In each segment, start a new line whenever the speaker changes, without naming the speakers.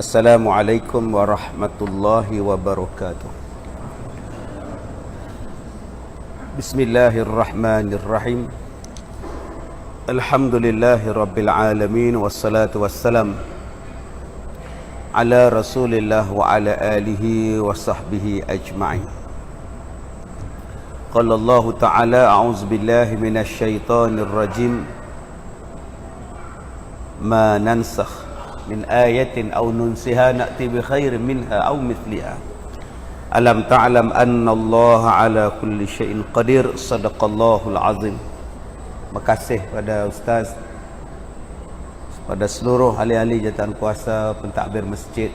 Assalamualaikum warahmatullahi wabarakatuh. Bismillahirrahmanirrahim. Alhamdulillahi rabbil alamin. Wassalatu wassalam ala rasulillah wa ala alihi wa sahbihi ajma'in. Qala Allah ta'ala a'udzu billahi minasy syaithanir rajim. Ma nansakh min ayatin aw nunsiha na'ti bi khairin minha aw mithliha. Alam ta'lam anna Allah ala kulli syai'in qadir. Sadaqallahul azim. Makasih pada ustaz, pada seluruh ahli-ahli jawatan kuasa, pentadbir masjid,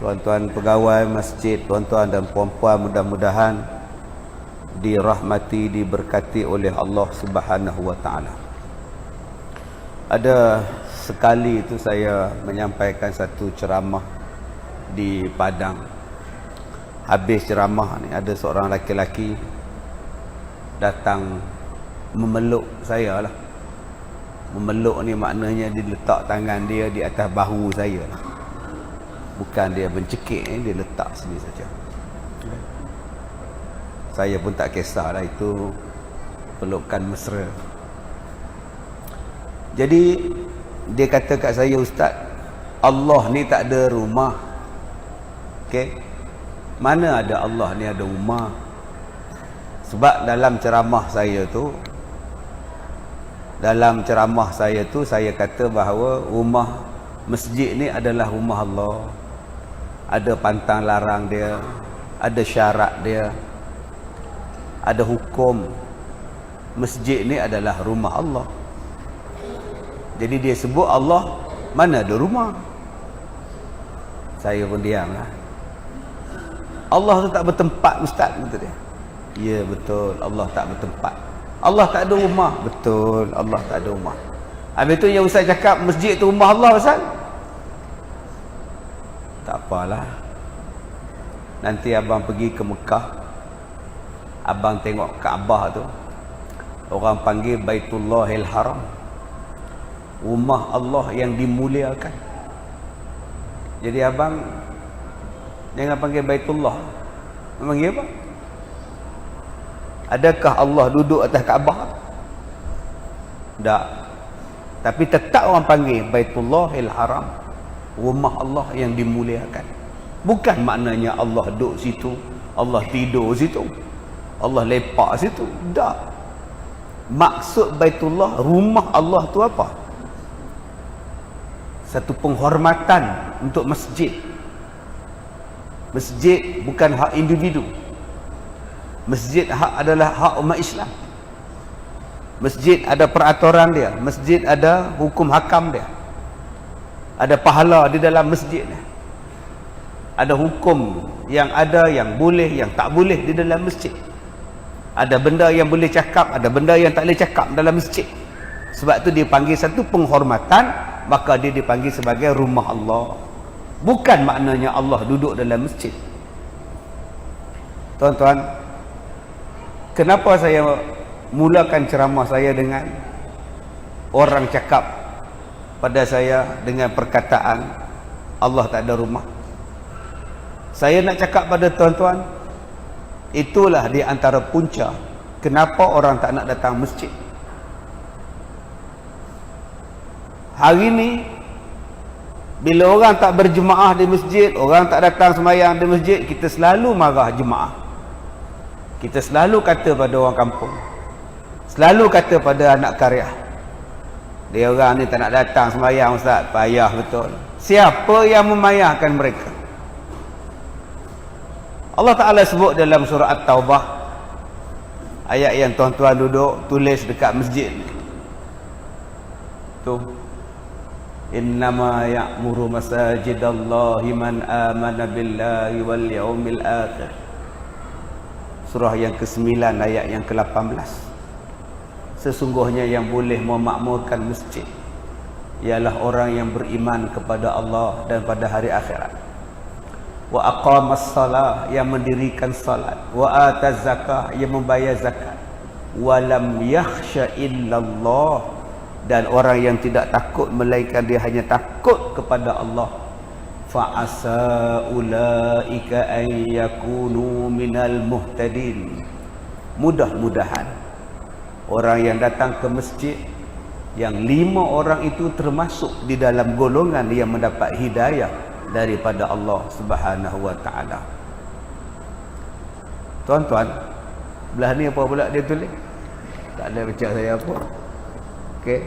tuan-tuan pegawai masjid, tuan-tuan dan puan-puan, mudah-mudahan dirahmati, diberkati oleh Allah Subhanahu wa taala. Ada sekali itu saya menyampaikan satu ceramah di Padang. Habis ceramah ni ada seorang lelaki datang memeluk saya lah. Memeluk ni maknanya dia letak tangan dia di atas bahu saya lah. Bukan dia mencekik, dia letak sini saja. Saya pun tak kisahlah, itu pelukan mesra. Jadi dia kata kat saya, ustaz, Allah ni tak ada rumah. Okey. Mana ada Allah ni ada rumah? Sebab dalam ceramah saya tu saya kata bahawa rumah masjid ni adalah rumah Allah. Ada pantang larang dia, ada syarat dia, ada hukum. Masjid ni adalah rumah Allah. Jadi dia sebut Allah, mana ada rumah. Saya pun diamlah. Allah tu tak bertempat, ustaz, kata dia. Ya, betul, Allah tak bertempat. Allah tak ada rumah. Betul, Allah tak ada rumah. Habis tu yang ustaz cakap masjid tu rumah Allah, ustaz. Tak apalah. Nanti abang pergi ke Mekah, abang tengok Kaabah tu, orang panggil Baitullahil Haram, rumah Allah yang dimuliakan. Jadi abang jangan panggil Baitullah, panggil apa? Adakah Allah duduk atas Kaabah? Tak. Tapi tetap orang panggil Baitullahil Haram, rumah Allah yang dimuliakan. Bukan maknanya Allah duduk situ, Allah tidur situ, Allah lepak situ. Tak. Maksud Baitullah, rumah Allah tu apa? Satu penghormatan untuk masjid. Masjid bukan hak individu. Masjid adalah hak umat Islam. Masjid ada peraturan dia. Masjid ada hukum hakam dia. Ada pahala di dalam masjid dia. Ada hukum yang ada, yang boleh, yang tak boleh di dalam masjid. Ada benda yang boleh cakap, ada benda yang tak boleh cakap dalam masjid. Sebab tu dia panggil satu penghormatan, maka dia dipanggil sebagai rumah Allah. Bukan maknanya Allah duduk dalam masjid. Tuan-tuan, kenapa saya mulakan ceramah saya dengan orang cakap pada saya dengan perkataan Allah tak ada rumah? Saya nak cakap pada tuan-tuan, itulah di antara punca kenapa orang tak nak datang masjid. Hari ni bila orang tak berjemaah di masjid, orang tak datang sembahyang di masjid, kita selalu marah jemaah. Kita selalu kata pada orang kampung, selalu kata pada anak karya, dia orang ni tak nak datang sembahyang, ustaz, payah betul. Siapa yang memayahkan mereka? Allah Ta'ala sebut dalam surah At-Taubah, ayat yang tuan-tuan duduk tulis dekat masjid tu, innama ya'muru masajidallahi man amana billahi wal yaumil akhir. Surah yang ke-9 ayat yang ke-18. Sesungguhnya yang boleh memakmurkan masjid ialah orang yang beriman kepada Allah dan pada hari akhirat. Wa aqamas salah, yang mendirikan salat. Wa ataz zakah, yang membayar zakat. Wa lam yakhsha illallah, dan orang yang tidak takut melainkan dia hanya takut kepada Allah. fa'asa ulaika an yakunu minal muhtadin. Mudah-mudahan orang yang datang ke masjid, yang 5 orang itu termasuk di dalam golongan yang mendapat hidayah daripada Allah Subhanahu wa taala. Tuan-tuan, belah ni apa pula dia tulis? Tak ada baca saya apa. Okey.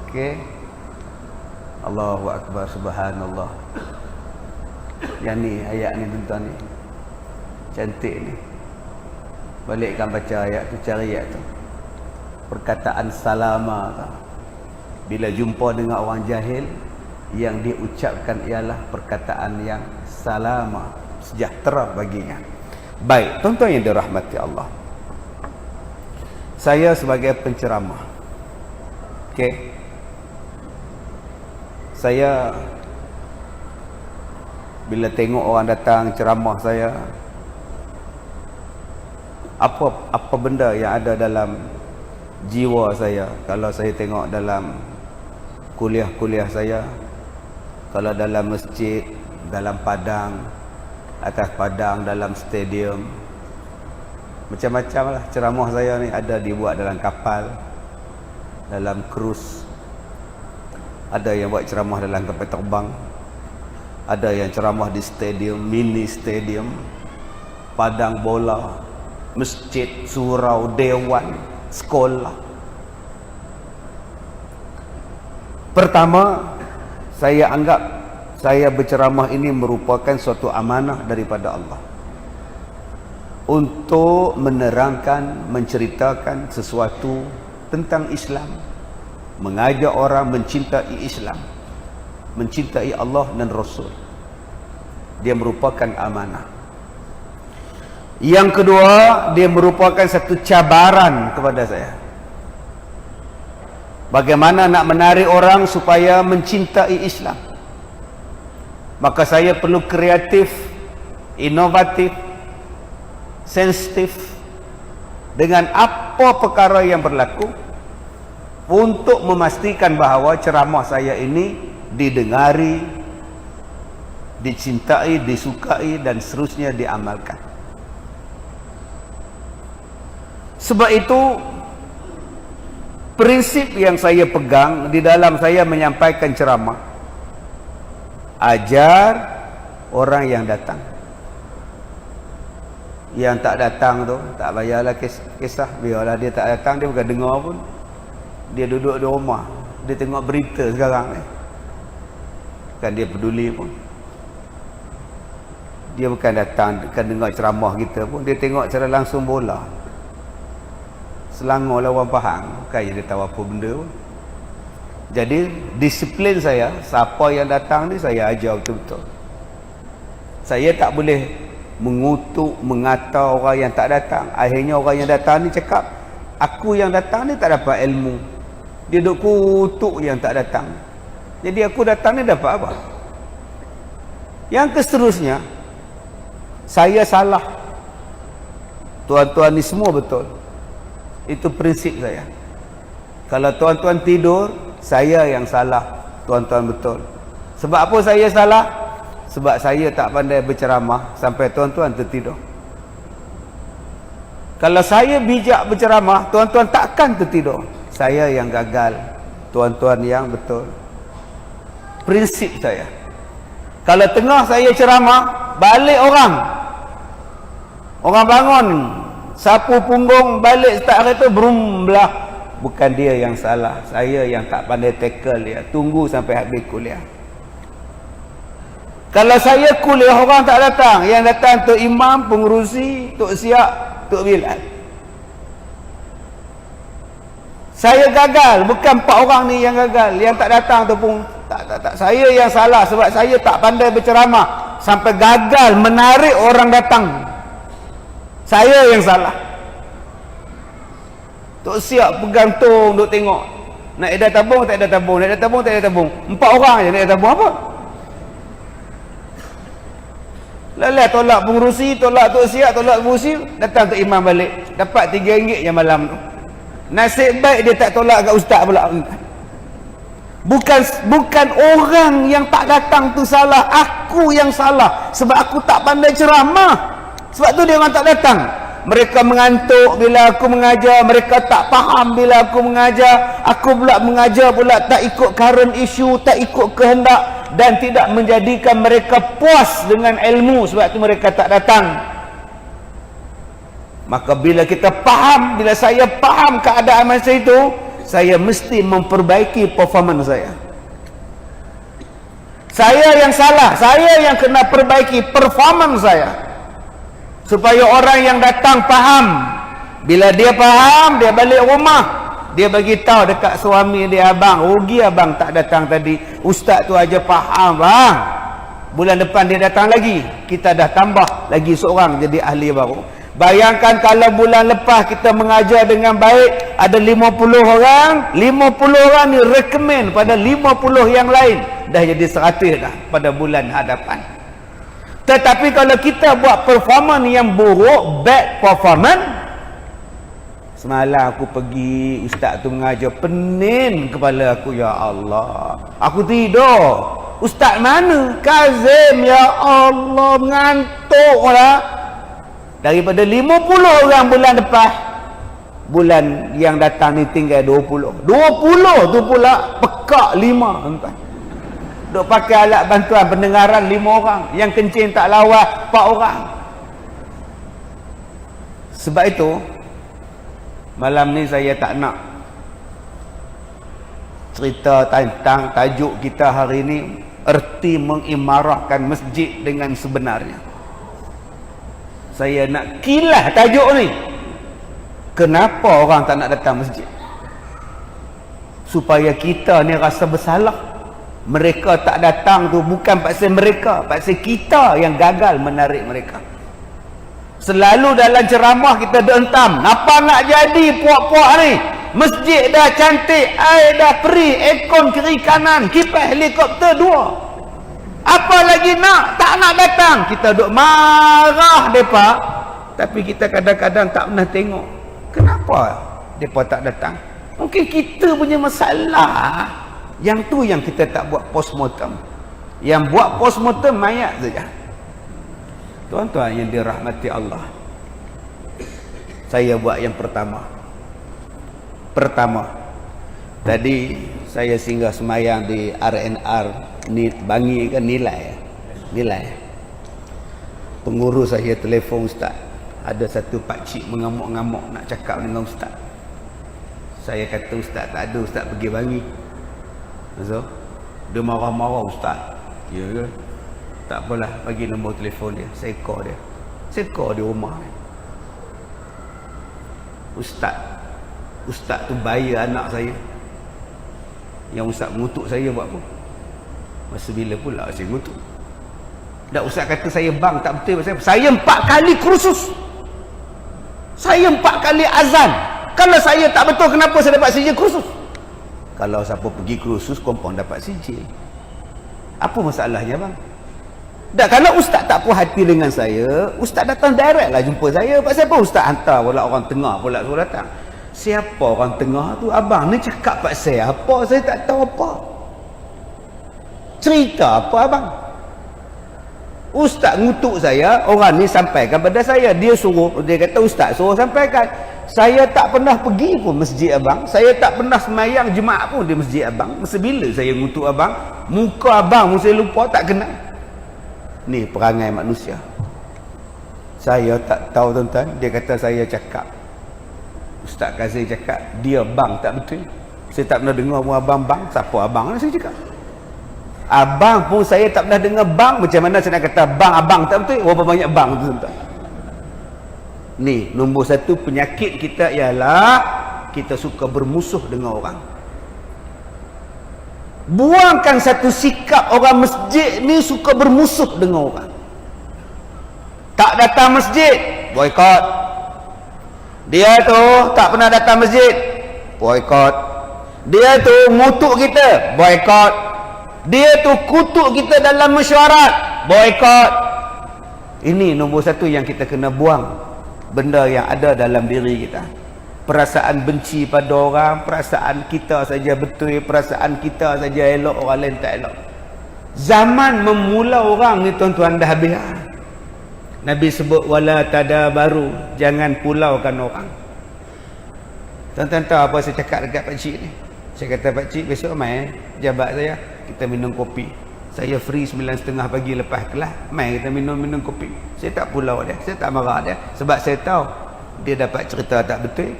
Okey. Allahu akbar, subhanallah. Yang ni ayat ni tuan-tuan ni. Cantik ni. Balikkan baca ayat tu, cari ayat tu. Perkataan salama tu. Bila jumpa dengan orang jahil, yang diucapkan ialah perkataan yang salama, sejahtera baginya. Baik, tuan-tuan yang dirahmati Allah, saya sebagai penceramah, okey, saya bila tengok orang datang ceramah saya, apa benda yang ada dalam jiwa saya, kalau saya tengok dalam kuliah-kuliah saya, kalau dalam masjid, dalam padang, atas padang, dalam stadium, macam-macam lah ceramah saya ni. Ada dibuat dalam kapal, dalam krus, ada yang buat ceramah dalam kapal terbang, ada yang ceramah di stadium, mini stadium, padang bola, masjid, surau, dewan, sekolah. Pertama, saya anggap saya berceramah ini merupakan suatu amanah daripada Allah untuk menerangkan, menceritakan sesuatu tentang Islam, mengajak orang mencintai Islam, mencintai Allah dan Rasul. Dia merupakan amanah. Yang kedua, dia merupakan satu cabaran kepada saya. Bagaimana nak menarik orang supaya mencintai Islam? Maka saya perlu kreatif, inovatif, sensitif dengan apa perkara yang berlaku untuk memastikan bahawa ceramah saya ini didengari, dicintai, disukai dan seterusnya diamalkan. Sebab itu prinsip yang saya pegang di dalam saya menyampaikan ceramah, ajar orang yang datang. Yang tak datang tu tak payahlah kisah, biarlah dia tak datang, dia bukan dengar pun, dia duduk di rumah, dia tengok berita sekarang ni, kan dia peduli pun. Dia bukan datang, bukan dengar ceramah kita pun, dia tengok secara langsung bola Selangor lawan Pahang, bukan dia tahu apa benda pun. Jadi disiplin saya, siapa yang datang ni saya ajar betul-betul. Saya tak boleh mengutuk, mengata orang yang tak datang. Akhirnya orang yang datang ni cakap, aku yang datang ni tak dapat ilmu, dia duk kutuk yang tak datang. Jadi aku datang ni dapat apa? Yang seterusnya, saya salah, tuan-tuan ni semua betul. Itu prinsip saya. Kalau tuan-tuan tidur, saya yang salah, tuan-tuan betul. Sebab apa saya salah? Sebab saya tak pandai berceramah sampai tuan-tuan tertidur. Kalau saya bijak berceramah, tuan-tuan takkan tertidur. Saya yang gagal, tuan-tuan yang betul. Prinsip saya. Kalau tengah saya ceramah, balik orang bangun, sapu punggung, balik start kereta, brum belah. Bukan dia yang salah, saya yang tak pandai tackle dia. Tunggu sampai habis kuliah. Kalau saya kuliah orang tak datang, yang datang Tok Imam, pengurusi, Tok Siap, Tok Bilal. Saya gagal, bukan 4 orang ni yang gagal. Yang tak datang tu pun tak. Saya yang salah sebab saya tak pandai berceramah sampai gagal menarik orang datang. Saya yang salah. Tok Siap bergantung duk tengok. Nak edah tabung tak edah tabung, nak edah tabung tak edah tabung. 4 orang je nak edah tabung apa? Lelah tolak pengurusi, tolak Tok Siap, tolak pengurusi, datang Tok Imam balik. Dapat RM3 je malam tu. Nasib baik dia tak tolak kat ustaz pula. Bukan orang yang tak datang tu salah, aku yang salah sebab aku tak pandai ceramah. Sebab tu dia orang tak datang. Mereka mengantuk bila aku mengajar, mereka tak faham bila aku mengajar, aku pula mengajar pula tak ikut current issue, tak ikut kehendak, dan tidak menjadikan mereka puas dengan ilmu, sebab tu mereka tak datang. Maka bila kita faham, bila saya faham keadaan masa itu, saya mesti memperbaiki performance saya. Saya yang salah, saya yang kena perbaiki performance saya, supaya orang yang datang faham. Bila dia faham, dia balik rumah, dia bagi tahu dekat suami dia, abang, rugi abang tak datang tadi, ustaz tu aja faham bang, bulan depan dia datang lagi, kita dah tambah lagi seorang jadi ahli baru. Bayangkan kalau bulan lepas kita mengajar dengan baik, ada 50 orang, 50 orang ni recommend pada 50 yang lain, dah jadi 100 dah pada bulan hadapan. Tetapi kalau kita buat performance yang buruk, bad performance, semalam aku pergi, ustaz tu mengajar, pening kepala aku, ya Allah, aku tidur. Ustaz mana? Kazim, ya Allah, mengantuk lah. Daripada 50 orang bulan lepas, bulan yang datang ni tinggal 20. 20 tu pula pekak 5, tuan-tuan. Duk pakai alat bantuan pendengaran 5 orang, yang kencing tak lawas 4 orang. Sebab itu malam ni saya tak nak cerita tentang tajuk kita hari ni, erti mengimarahkan masjid dengan sebenarnya. Saya nak kilah tajuk ni, kenapa orang tak nak datang masjid, supaya kita ni rasa bersalah. Mereka tak datang tu bukan pasal mereka, pasal kita yang gagal menarik mereka. Selalu dalam ceramah kita dentam, apa nak jadi puak-puak ni, masjid dah cantik, air dah free, aircon kiri kanan, kipas helikopter 2, apa lagi nak? Tak nak datang. Kita duk marah mereka, tapi kita kadang-kadang tak pernah tengok kenapa mereka tak datang. Mungkin kita punya masalah. Yang tu yang kita tak buat postmortem. Yang buat postmortem mayat saja. Tuan-tuan yang dirahmati Allah, saya buat yang pertama. Tadi saya singgah semayang di RNR ni, Bangi kan, nilai. Pengurus saya telefon ustaz, ada satu pakcik mengamuk-ngamuk nak cakap dengan ustaz. Saya kata ustaz tak ada, ustaz pergi Bangi. So, dia marah-marah ustaz. Ya ke? Tak apalah, bagi nombor telefon dia, saya call dia. Saya call di rumah ni. Ustaz tu bayar anak saya. Yang ustaz mengutuk saya buat apa? Masa bila pula saya mengutuk? Dah ustaz kata saya bang tak betul pasal saya 4 kali kursus, saya 4 kali azan. Kalau saya tak betul, kenapa saya dapat sijil kursus? Kalau siapa pergi kursus kompon dapat sijil. Apa masalahnya bang? Dah, kalau ustaz tak puas hati dengan saya, ustaz datang direct lah jumpa saya. Pasal apa ustaz hantar pula orang tengah pula suruh datang? Siapa orang tengah tu? Abang ni cakap pasal apa? Saya tak tahu apa. Cerita apa abang? Ustaz ngutuk saya, orang ni sampaikan pada saya. Dia kata ustaz suruh sampaikan. Saya tak pernah pergi pun masjid abang. Saya tak pernah semayang jemaah pun di masjid abang. Masa bila saya ngutuk abang? Muka abang saya lupa, tak kenal. Ni perangai manusia. Saya tak tahu tuan-tuan. Dia kata saya cakap, Ustaz Kazim cakap dia bang tak betul. Saya tak pernah dengar pun abang bang. Siapa abang ni saya cakap? Abang pun saya tak pernah dengar bang. Macam mana saya nak kata bang abang tak betul? Berapa banyak bang tu tuan-tuan? Ni nombor satu penyakit kita ialah kita suka bermusuh dengan orang. Buangkan satu sikap orang masjid ni suka bermusuh dengan orang. Tak datang masjid, boykot. Dia tu tak pernah datang masjid, boykot. Dia tu ngutuk kita, boykot. Dia tu kutuk kita dalam mesyuarat, boykot. Ini nombor satu yang kita kena buang, benda yang ada dalam diri kita. perasaan benci pada orang, perasaan kita saja betul, perasaan kita saja elok, orang lain tak elok. Zaman memula orang ni tuan-tuan dah habis. Nabi sebut wala tadabaru, jangan pulaukan orang. Tuan-tuan tahu apa saya cakap dekat pak cik ni? Saya kata pak cik besok mai jabat saya, kita minum kopi. Saya free 9.30 pagi lepas kelas, mai kita minum kopi. Saya tak pulau dia, saya tak marah dia, sebab saya tahu dia dapat cerita tak betul.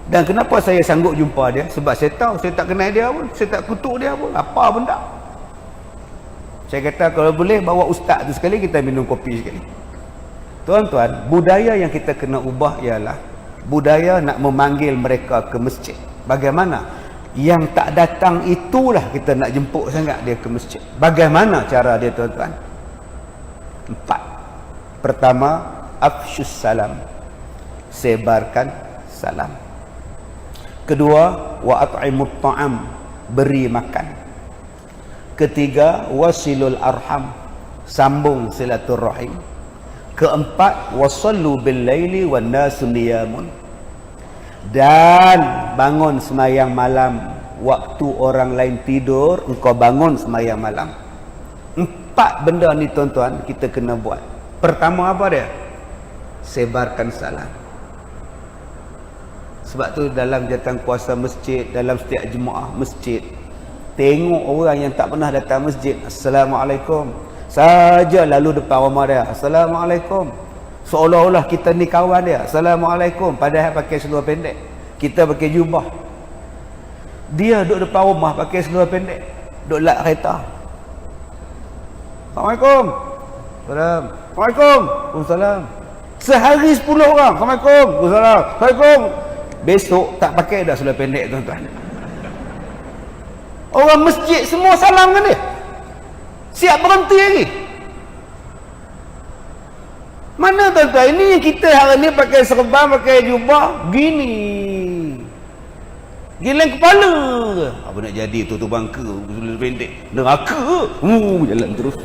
Dan kenapa saya sanggup jumpa dia? Sebab saya tahu saya tak kenal dia pun, saya tak kutuk dia pun, apa pun tak. Saya kata kalau boleh bawa ustaz tu sekali, kita minum kopi sekali. Tuan-tuan, budaya yang kita kena ubah ialah budaya nak memanggil mereka ke masjid. Bagaimana? Yang tak datang itulah kita nak jemput sangat dia ke masjid. Bagaimana cara dia tuan-tuan? 4. Pertama, afsyus salam, sebarkan salam. Kedua, wa at'imut ta'am, beri makan. Ketiga, wasilul arham, sambung silaturrahim. Keempat, wasallu bil laili wan nasu niyamun, dan bangun semayang malam waktu orang lain tidur, engkau bangun semayang malam. 4 benda ni tuan-tuan kita kena buat. Pertama apa dia? Sebarkan salam. Sebab tu dalam jatuh kuasa masjid, dalam setiap jemaah masjid, tengok orang yang tak pernah datang masjid, Assalamualaikum saja, lalu depan rumah dia, Assalamualaikum, seolah-olah kita ni kawan dia, Assalamualaikum, padahal pakai seluar pendek, kita pakai jubah. Dia duduk depan rumah pakai seluar pendek, duduk lak kereta, Assalamualaikum, salam, Assalamualaikum, Waalaikumsalam. Sehari 10 orang, Assalamualaikum, Waalaikumsalam, Assalamualaikum. Besok tak pakai dah seluar pendek tuan-tuan. Orang masjid semua salam kan dia, siap berhenti lagi. Mana tuan-tuan? Ini yang kita hari ni pakai serban, pakai jubah gini, gilang kepala. Apa nak jadi tu bangka pendek neraka, jalan terus.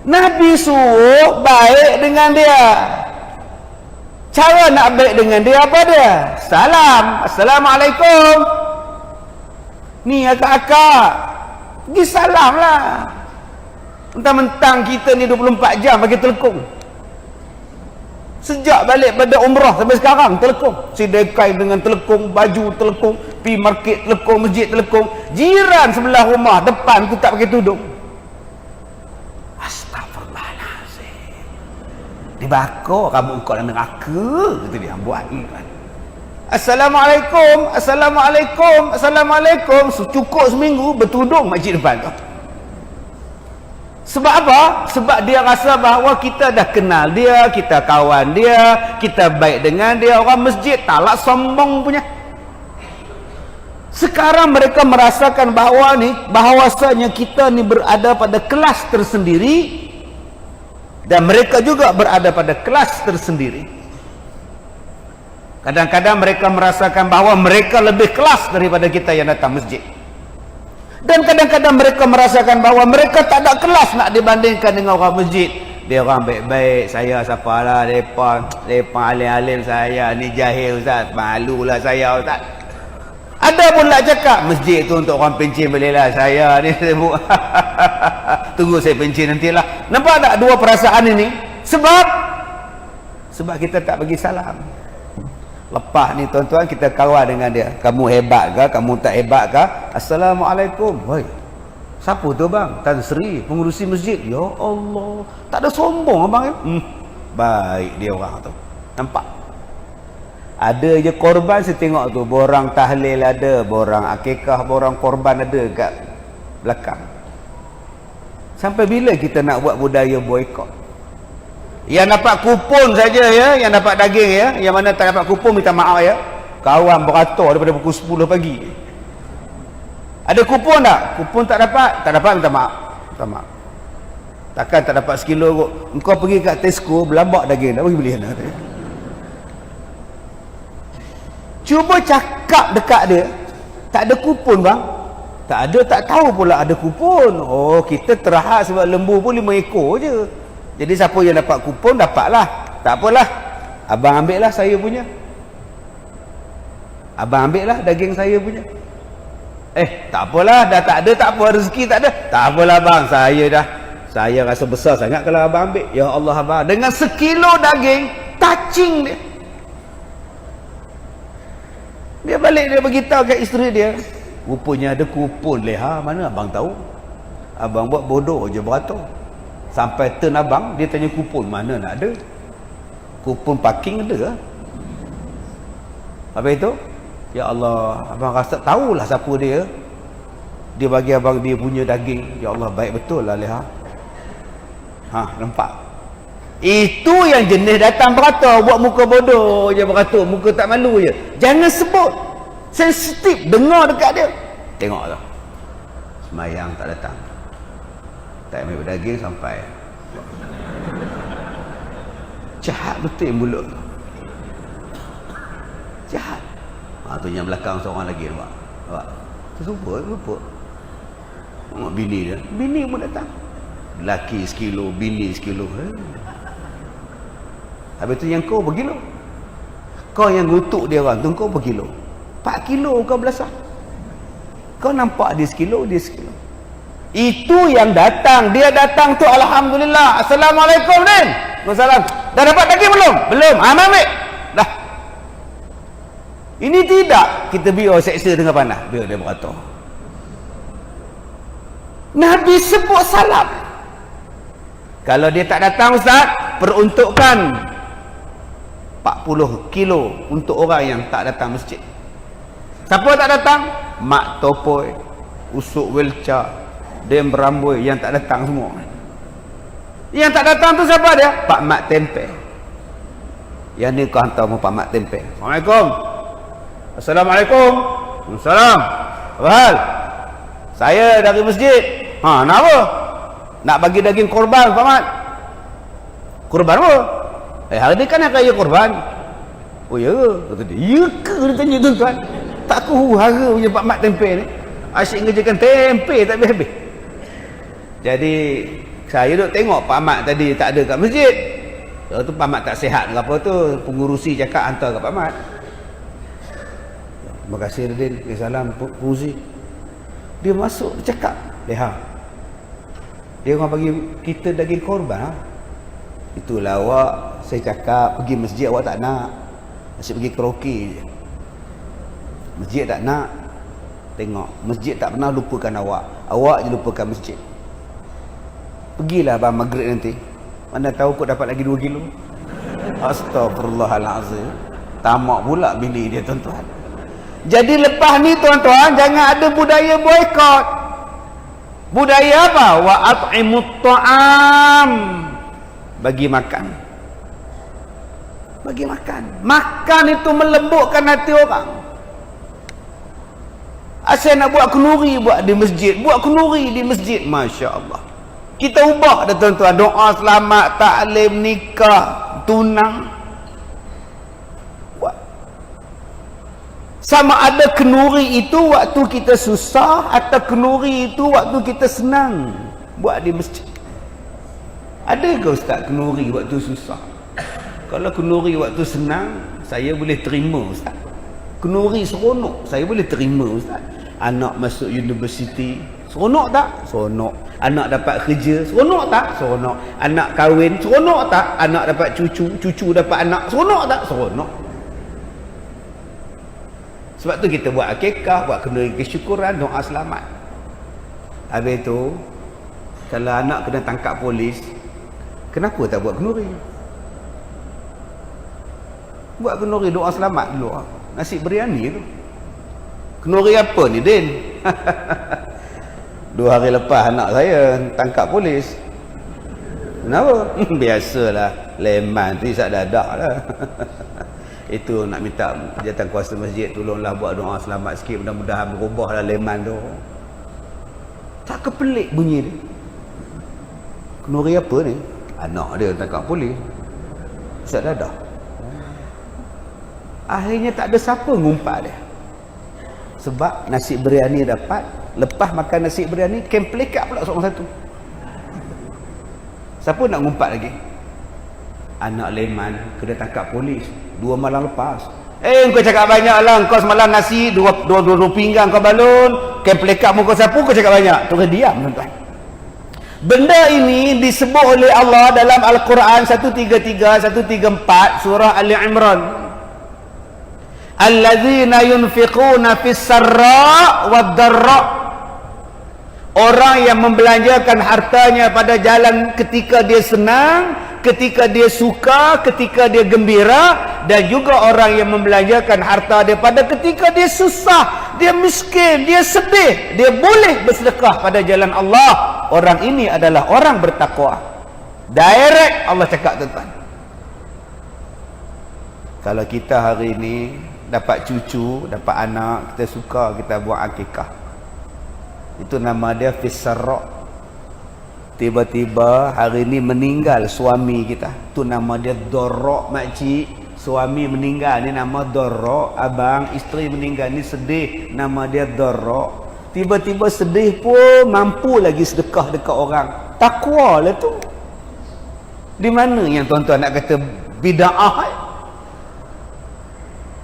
Nabi suruh baik dengan dia. Cara nak baik dengan dia apa dia? Salam, Assalamualaikum. Ni akak-akak, pergi salam lah. Mentang-mentang kita ni 24 jam bagi telekung. Sejak balik pada umrah sampai sekarang telekung. Sidekai dengan telekung, baju telekung, pi market telekung, masjid telekung. Jiran sebelah rumah depan tu tak pakai tudung. Astagfirullahalazim. Dibakar kamu engkau dalam neraka, kata dia buat ni kan. Assalamualaikum, Assalamualaikum, Assalamualaikum. Cukup seminggu bertudung masjid depan tu. Sebab apa? Sebab dia rasa bahawa kita dah kenal dia, kita kawan dia, kita baik dengan dia. Orang masjid taklah sombong punya. Sekarang mereka merasakan bahawa ni, bahawasanya kita ni berada pada kelas tersendiri, dan mereka juga berada pada kelas tersendiri. Kadang-kadang mereka merasakan bahawa mereka lebih kelas daripada kita yang datang masjid. Dan kadang-kadang mereka merasakan bahawa mereka tak ada kelas nak dibandingkan dengan orang masjid. Dia orang baik-baik, saya siapalah, mereka alim-alim, saya ni jahil ustaz, malulah saya ustaz. Ada pula cakap, masjid tu untuk orang pencin bolehlah, saya ni tunggu saya pencin nantilah. Nampak tak dua perasaan ini? Sebab kita tak bagi salam. Lepas ni tuan-tuan kita kawan dengan dia, kamu hebat ke, kamu tak hebat ke? Assalamualaikum. Woi, siapa tu bang? Tan Sri, pengurusi masjid. Ya Allah, tak ada sombong abang ya? Baik dia orang tu. Nampak? Ada je korban saya tengok tu, borang tahlil ada, borang akikah, borang korban ada kat belakang. Sampai bila kita nak buat budaya boikot? Yang dapat kupon saja ya, yang dapat daging ya, yang mana tak dapat kupon minta maaf ya. Kawan beratur daripada pukul 10 pagi. Ada kupon tak? Kupon tak dapat? Tak dapat minta maaf. Minta maaf. Takkan tak dapat sekilo kot. Engkau pergi kat Tesco belambak daging, tak pergi beli sana. Cuba cakap dekat dia, tak ada kupon bang. Tak ada, tak tahu pula ada kupon. Oh, kita terahak sebab lembu pun 5 ekor je. Jadi siapa yang dapat kupon dapatlah. Tak apalah. Abang ambil lah saya punya. Abang ambil lah daging saya punya. Tak apalah, dah tak ada, tak apa, rezeki tak ada. Tak apalah bang, saya rasa besar sangat kalau abang ambil. Ya Allah abang, dengan sekilo daging, touching dia. Dia balik, dia beritahu kat isteri dia, rupanya ada kupon leha, mana abang tahu? Abang buat bodoh je beratur. Sampai turn abang, dia tanya kupon, mana nak ada? Kupon parking ada lah. Habis itu, ya Allah, abang rasa tahulah siapa dia. Dia bagi abang dia punya daging. Ya Allah, baik betul lah leha. Nampak? Itu yang jenis datang beratur, buat muka bodoh je beratur, muka tak malu je. Jangan sebut. Sensitif, dengar dekat dia. Tengoklah. Semayang tak datang. Tak ambil daging sampai. Jahat betul mulut. Jahat. Tu yang belakang seorang lagi nampak. Tu lupa. Tengok bini dia. Bini pun datang. Laki sekilo, bini sekilo. Habis tu yang kau berkilo. Kau yang ngutuk dia orang tu kau berkilo. 4 kilo kau belasah. Kau nampak dia sekilo, dia sekilo. Itu yang datang. Dia datang tu alhamdulillah. Assalamualaikum Din. Waalaikumsalam. Dah dapat daging belum? Belum. Ambil. Dah. Ini tidak kita biar seksa dengan panah. Biar dia beratur. Nabi sebut salam. Kalau dia tak datang ustaz, peruntukkan 40 kilo untuk orang yang tak datang masjid. Siapa tak datang? Mak Topoi, Usuk Welca, Dem Beramboi yang tak datang semua. Yang tak datang tu siapa dia? Pak Mat Tempe. Yang ni kau hantar Pak Mat Tempe. Assalamualaikum. Assalamualaikum. Waalaikumsalam. Apa hal? Saya dari masjid. Nak apa? Nak bagi daging korban Pak Mat. Korban apa? Hari ni kan raya korban. Oh ya ke? Kata dia, ya ke? Dia tanya tuan-tuan. Tak ku hara punya Pak Mat Tempe ni. Asyik ngerjakan tempe tak habis-habis. Jadi saya duk tengok Pak Mat tadi tak ada kat masjid. Lepas tu Pak Mat tak sihat ke apa tu, pengurusi cakap hantar kat Pak Mat. Terima kasih Din. Salam pengurusi. Dia masuk dia cakap, "Leha. Dia orang bagi kita daging korban." Itulah awak, saya cakap pergi masjid awak tak nak. Asyik pergi karaoke je. Masjid tak nak. Tengok, masjid tak pernah lupakan awak. Awak je lupakan masjid. Pergilah abang maghrib nanti. Mana tahu kau dapat lagi 2 kilo. Astagfirullahalazim. Tamak pula bini dia tuan-tuan. Jadi lepas ni tuan-tuan, jangan ada budaya boykot. Budaya apa? Wa at'imut ta'am. Bagi makan. Bagi makan. Makan itu melembutkan hati orang. Asal nak buat kenduri, buat di masjid. Buat kenduri di masjid. Masya Allah. Kita ubah dah tuan-tuan. Doa selamat, taklim, nikah, tunang. Buat. Sama ada kenduri itu waktu kita susah, atau kenduri itu waktu kita senang. Buat di masjid. Ada ke ustaz kenduri waktu susah? Kalau kenduri waktu senang, saya boleh terima ustaz. Kenduri seronok, saya boleh terima ustaz. Anak masuk universiti, seronok tak? Seronok. Anak dapat kerja, seronok tak? Seronok. Anak kahwin, seronok tak? Anak dapat cucu, cucu dapat anak, seronok tak? Seronok. Sebab tu kita buat akikah, buat kenduri kesyukuran, doa selamat. Habis tu, kalau anak kena tangkap polis, kenapa tak buat kenduri? Buat kenduri doa selamat dulu. Nasi biryani tu. Kenduri apa ni Din? 2 hari lepas anak saya tangkap polis. Kenapa? Biasalah, leman tu isak dadak lah. Itu nak minta jawatan kuasa masjid, tolonglah buat doa selamat sikit, mudah-mudahan berubahlah leman tu. Tak kepelik bunyi dia. Kenduri apa ni? Anak dia tangkap polis. Isak dadak. Akhirnya tak ada siapa ngumpat dia. Sebab nasi biryani dapat, lepas makan nasi biryani, kem pelikat pula seorang satu. Siapa nak ngumpat lagi? Anak Leman kena tangkap polis 2 malam lepas. Kau cakap banyak lah, kau semalam nasi dua pinggang kau balun, kau pelekat muka sapu, kau cakap banyak. Terus diam tuan-tuan. Benda ini disebut oleh Allah dalam Al-Quran 133, 134 surah Ali Imran. Alladzina yunfiquna fis sarra wad darra. Orang yang membelanjakan hartanya pada jalan ketika dia senang, ketika dia suka, ketika dia gembira, dan juga orang yang membelanjakan harta dia pada ketika dia susah, dia miskin, dia sedih, dia boleh bersedekah pada jalan Allah. Orang ini adalah orang bertakwa. Direct Allah cakap tuan-tuan. Kalau kita hari ini dapat cucu, dapat anak, kita suka, kita buat akikah. Itu nama dia fisarra. Tiba-tiba hari ini meninggal suami kita, tu nama dia dorok makcik. Suami meninggal ni nama dorok. Abang isteri meninggal ni sedih, nama dia dorok. Tiba-tiba sedih pun mampu lagi sedekah dekat orang. Takwa lah tu. Di mana yang tuan-tuan nak kata bid'ah?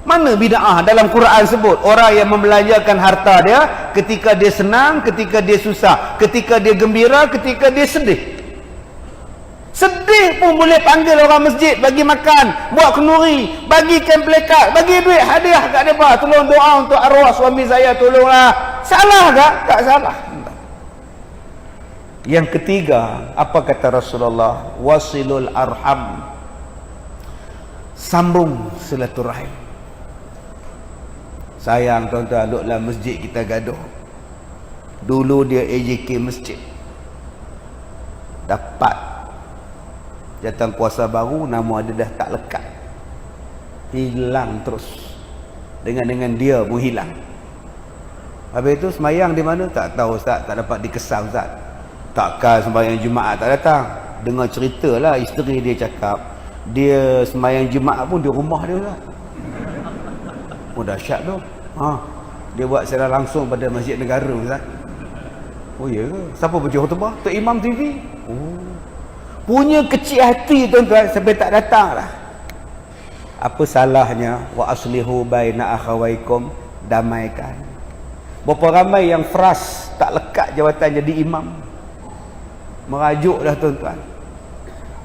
Mana bid'ah? Dalam Quran sebut orang yang membelanjakan harta dia ketika dia senang, ketika dia susah, ketika dia gembira, ketika dia sedih. Sedih pun boleh panggil orang masjid, bagi makan, buat kenduri, bagikan pelekat, bagi duit hadiah kat mereka, tolong doa untuk arwah suami saya, tolonglah. Salah tak? Tak salah. Yang ketiga, apa kata Rasulullah? Wasilul arham. Sambung silaturahim. Sayang tuan-tuan, duduk dalam masjid kita gaduh. Dulu dia AJK masjid, dapat jatang kuasa baru, nama dia dah tak lekat, hilang terus. Dengan dia pun hilang. Habis itu semayang di mana? Tak tahu Ustaz, tak dapat dikesal Ustaz. Takkan sembahyang Jumaat tak datang. Dengar cerita lah isteri dia cakap, dia sembahyang Jumaat pun di rumah dia Ustaz. Oh dahsyat tu. Dia buat secara langsung pada Masjid Negara Ustaz. Oh ya ke? Siapa baca khutbah? Tok Imam TV. Oh. Punya kecil hati tuan-tuan sampai tak datang lah. Apa salahnya? Wa aslihu baina akhawaikum, damaikan. Berapa ramai yang fras tak lekat jawatan jadi imam. Merajuk dah tuan-tuan.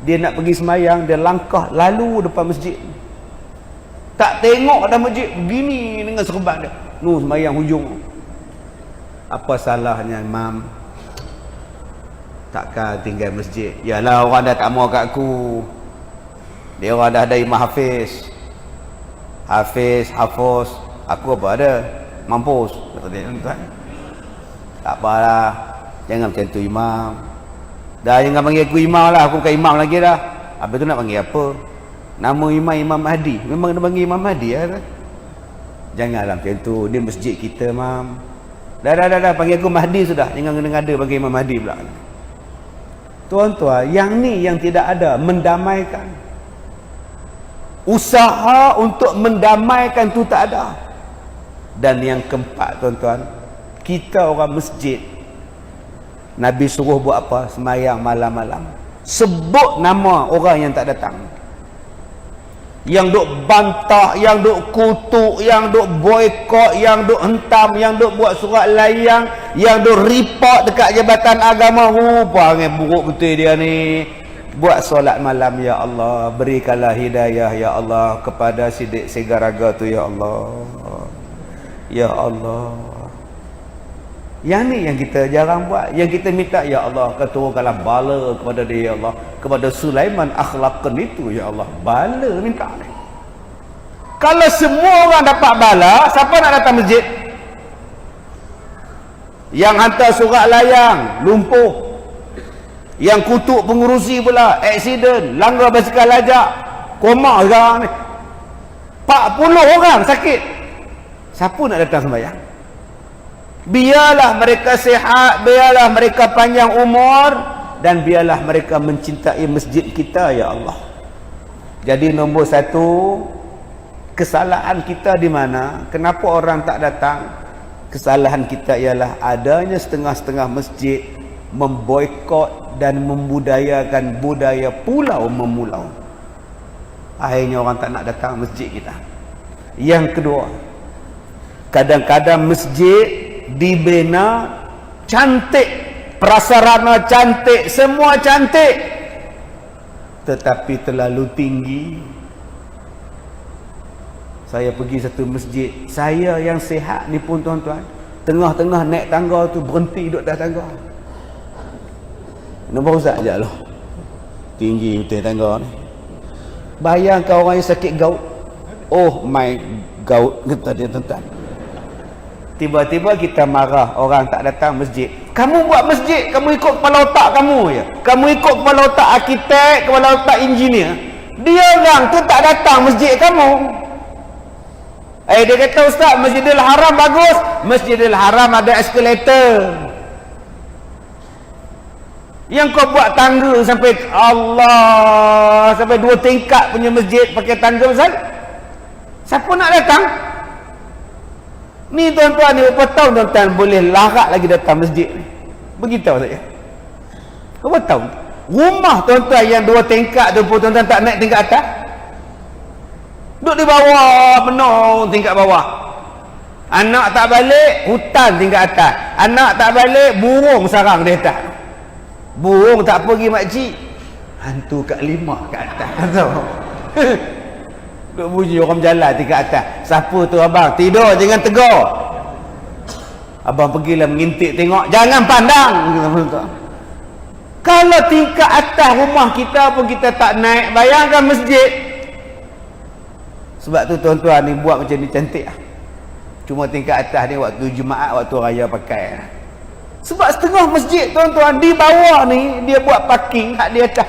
Dia nak pergi semayang, dia langkah lalu depan masjid. Tak tengok dah masjid begini dengan serban dia. Semayang hujung. Apa salahnya imam? Takkan tinggal masjid. Yalah, orang dah tak mau kat aku. Dia orang dah ada imam hafiz. Hafiz. Aku apa ada? Mampus. Kata dia tuan. Tak apalah. Jangan macam tu imam. Dah jangan panggil aku imam lah. Aku bukan imam lagi dah. Habis tu nak panggil apa? Nama Imam Mahdi. Memang dia panggil Imam Mahdi lah. Janganlah macam tu. Dia masjid kita, Mam. Dah. Panggil aku Mahdi sudah. Jangan ngada-ngada panggil Imam Mahdi pula. Tuan-tuan, yang ni yang tidak ada. Mendamaikan. Usaha untuk mendamaikan tu tak ada. Dan yang keempat, tuan-tuan, kita orang masjid, Nabi suruh buat apa? Semayang malam-malam. Sebut nama orang yang tak datang. Yang duk bantah, yang duk kutuk, yang duk boykot, yang duk hentam, yang duk buat surat layang, yang duk report dekat Jabatan Agama. Panggil buruk betul dia ni. Buat solat malam, ya Allah, berikanlah hidayah ya Allah kepada Sidik Segaraga tu ya Allah. Ya Allah. Yang ni yang kita jarang buat. Yang kita minta, ya Allah, kau turunkanlah bala kepada dia ya Allah, kepada Sulaiman akhlaqan itu ya Allah. Bala minta ni. Kalau semua orang dapat bala, siapa nak datang masjid? Yang hantar surat layang lumpuh, yang kutuk pengurusi pula aksiden, langgar basikal lajak, koma sekarang ni 40 orang sakit. Siapa nak datang sembahyang? Biarlah mereka sihat, biarlah mereka panjang umur, dan biarlah mereka mencintai masjid kita ya Allah. Jadi nombor satu, kesalahan kita di mana? Kenapa orang tak datang? Kesalahan kita ialah adanya setengah-setengah masjid memboikot dan membudayakan budaya pulau memulau. Akhirnya orang tak nak datang masjid kita. Yang kedua, kadang-kadang masjid dibina cantik, prasarana cantik, semua cantik, tetapi terlalu tinggi. Saya pergi satu masjid, saya yang sihat ni pun tuan-tuan, tengah-tengah naik tangga tu berhenti duduk atas tangga. Nombor Ustaz je lah, tinggi betul tangga ni. Bayangkan orang yang sakit gout, oh my gout, kata dia tuan-tuan. Tiba-tiba kita marah orang tak datang masjid. Kamu buat masjid, kamu ikut kepala otak kamu je. Kamu ikut kepala otak arkitek, kepala otak engineer. Dia orang tu tak datang masjid kamu. Dia kata, Ustaz, Masjidil Haram bagus. Masjidil Haram ada eskalator. Yang kau buat tangga sampai Allah, sampai 2 tingkat punya masjid pakai tangga besar. Siapa nak datang? Ni tuan-tuan ni berapa tahun tuan-tuan boleh larat lagi datang masjid ni? Beritahu saya. Berapa tahun? Rumah tuan-tuan yang 2 tingkat tu pun tuan-tuan tak naik tingkat atas. Duduk di bawah, penuh tingkat bawah. Anak tak balik, hutan tingkat atas. Anak tak balik, burung sarang di atas. Burung tak pergi makcik, hantu kat 5 kat atas. Duk bunyi orang berjalan tingkat atas. Siapa tu abang? Tidur, jangan tegur. Abang pergilah mengintip tengok, jangan pandang. Kalau tingkat atas rumah kita pun kita tak naik, bayangkan masjid. Sebab tu tuan-tuan ni buat macam ni cantik lah. Cuma tingkat atas ni waktu Jumaat, waktu raya pakai. Sebab setengah masjid tuan-tuan di bawah ni dia buat parking hak dia atas.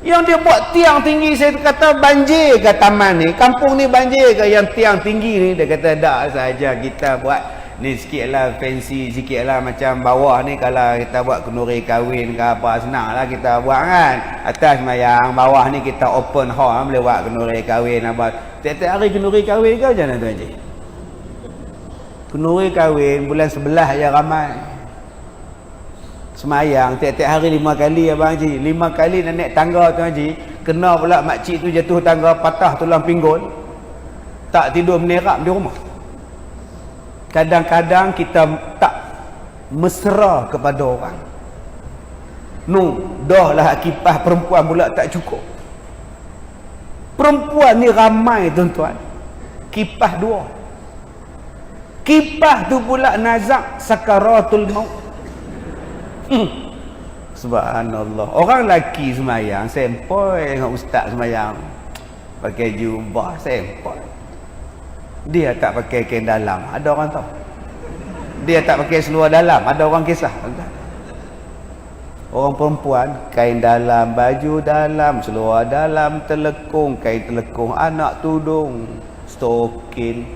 Yang dia buat tiang tinggi, saya kata banjir ke taman ni, kampung ni banjir ke yang tiang tinggi ni? Dia kata tak saja, kita buat ni sikit lah, fancy sikit lah, macam bawah ni kalau kita buat kenduri kahwin ke apa, senang lah kita buat kan. Atas mayang, bawah ni kita open hall, boleh buat kenduri kahwin apa. Tiap-tiap hari kenduri kahwin ke macam mana tuan Haji? Kenduri kahwin bulan 11 je ramai. Semayang tiap-tiap hari 5 kali abang Haji. 5 kali nak naik tangga tuan Haji, kena pula makcik tu jatuh tangga, patah tulang pinggul, tak tidur menerap di rumah. Kadang-kadang kita tak mesra kepada orang. Dah lah kipas perempuan pula tak cukup. Perempuan ni ramai tuan-tuan, kipas 2. Kipas tu pula nazak sakaratul maut. Subhanallah. Orang lelaki semayang sempoi dengan ustaz semayang pakai jubah sempoi, dia tak pakai kain dalam, ada orang tahu. Dia tak pakai seluar dalam, ada orang kisah. Orang perempuan kain dalam, baju dalam, seluar dalam, telekung, kain telekung, anak tudung, stokin.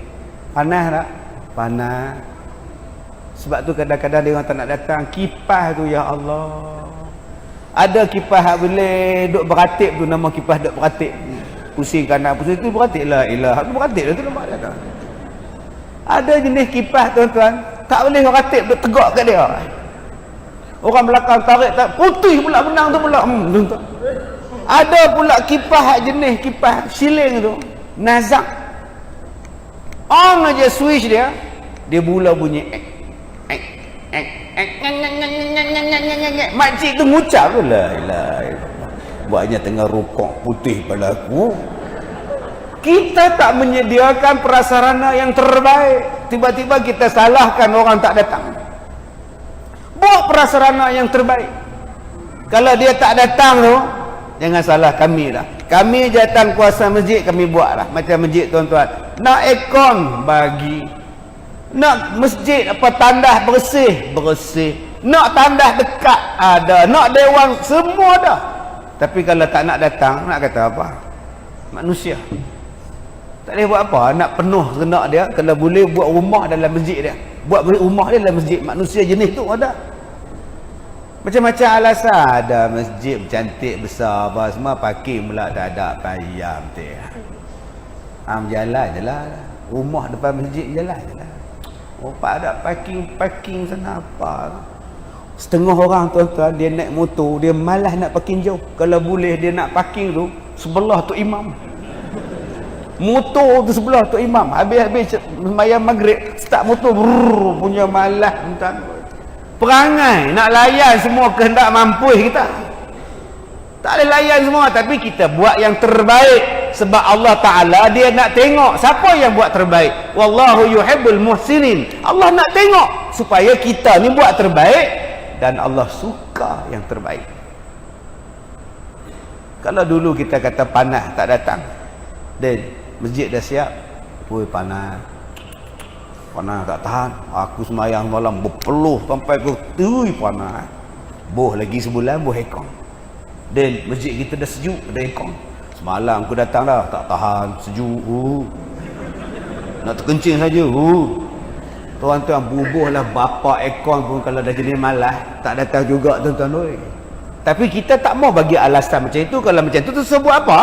Panas tak? Panas. Sebab tu kadang-kadang dia orang tak nak datang. Kipas tu, ya Allah, ada kipas yang boleh duk beratip tu, nama kipas duk beratip, pusing kanan pusing tu beratip lah, ilah tu beratip tu nampak tak? Ada jenis kipas tuan-tuan tak boleh beratip, duk tegak kat dia. Orang belakang tarik tak, putih pula benang tu pula. Tuan-tuan, ada pula kipas jenis kipas siling tu, nazak, on aja switch dia mula bunyi makcik tu ngucap tu lah, buatnya tengah rukuk putih pada aku. Kita tak menyediakan prasarana yang terbaik, tiba-tiba kita salahkan orang tak datang. Buat prasarana yang terbaik. Kalau dia tak datang tu, jangan salah kami dah. Kami jawatan kuasa masjid, kami buat lah. Macam masjid tuan-tuan, nak aircon bagi, nak masjid apa tandas bersih, nak tandas dekat ada, nak dewan semua dah. Tapi kalau tak nak datang, nak kata apa? Manusia tak boleh buat apa, nak penuh renak dia. Kalau boleh buat rumah dalam masjid dia, buat rumah dia dalam masjid. Manusia jenis tu ada macam-macam alasan. Ada masjid cantik besar apa semua, parking pula tak ada, payah betul. Jalan je lah, rumah depan masjid jalan je lah. Pak ada parking sana apa. Setengah orang tuan-tuan dia naik motor, dia malas nak parking jauh. Kalau boleh dia nak parking tu sebelah tu imam. Motor tu sebelah tu imam. Habis-habis sembahyang maghrib, start motor brrr, punya malas tuan. Perangai nak layan semua kehendak mampu kita. Tak boleh layan semua, tapi kita buat yang terbaik sebab Allah Taala dia nak tengok siapa yang buat terbaik. Wallahu yuhibbul muhsinin. Allah nak tengok supaya kita ni buat terbaik dan Allah suka yang terbaik. Kalau dulu kita kata panas tak datang, dan masjid dah siap, oi panas tak tahan, aku sembahyang malam berpeluh sampai ke tui panas, boh lagi sebulan boh ekong. Dan masjid kita dah sejuk, ada aircon. Semalam aku datang dah, tak tahan, sejuk. Nak terkencing saja. Tuan-tuan, bubuhlah bapa aircon pun kalau dah jenis malas, tak datang juga tuan-tuan. Tapi kita tak mau bagi alasan macam itu. Kalau macam itu, terus buat apa?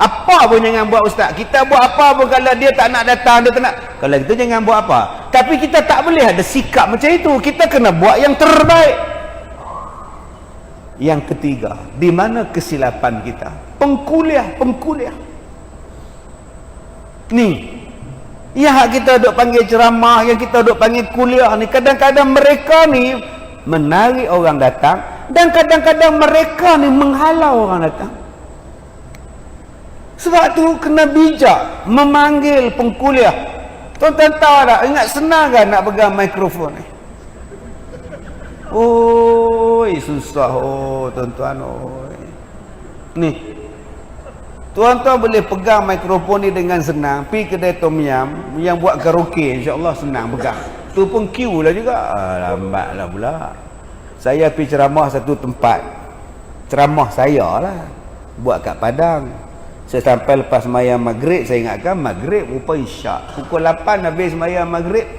Apa pun jangan buat ustaz. Kita buat apa pun kalau dia tak nak datang, dia tak nak. Kalau kita jangan buat apa. Tapi kita tak boleh ada sikap macam itu. Kita kena buat yang terbaik. Yang ketiga, di mana kesilapan kita? Pengkuliah. Ni, yang kita duk panggil ceramah, yang kita duk panggil kuliah ni, kadang-kadang mereka ni menarik orang datang dan kadang-kadang mereka ni menghalau orang datang. Sebab tu kena bijak memanggil pengkuliah. Tuan-tuan tahu tak? Ingat senang kan nak pegang mikrofon ni? Oi, susah tuan-tuan. Ni, tuan-tuan boleh pegang mikrofon ni dengan senang. Pergi kedai tom yam yang buat karaoke, insya-Allah senang pegang. Tu pun queue lah juga. Lambatlah pula. Saya pergi ceramah satu tempat. Ceramah saya lah. Buat kat Padang. Saya sampai lepas sembahyang maghrib, saya ingatkan maghrib rupa isyak. Pukul 8 habis sembahyang maghrib.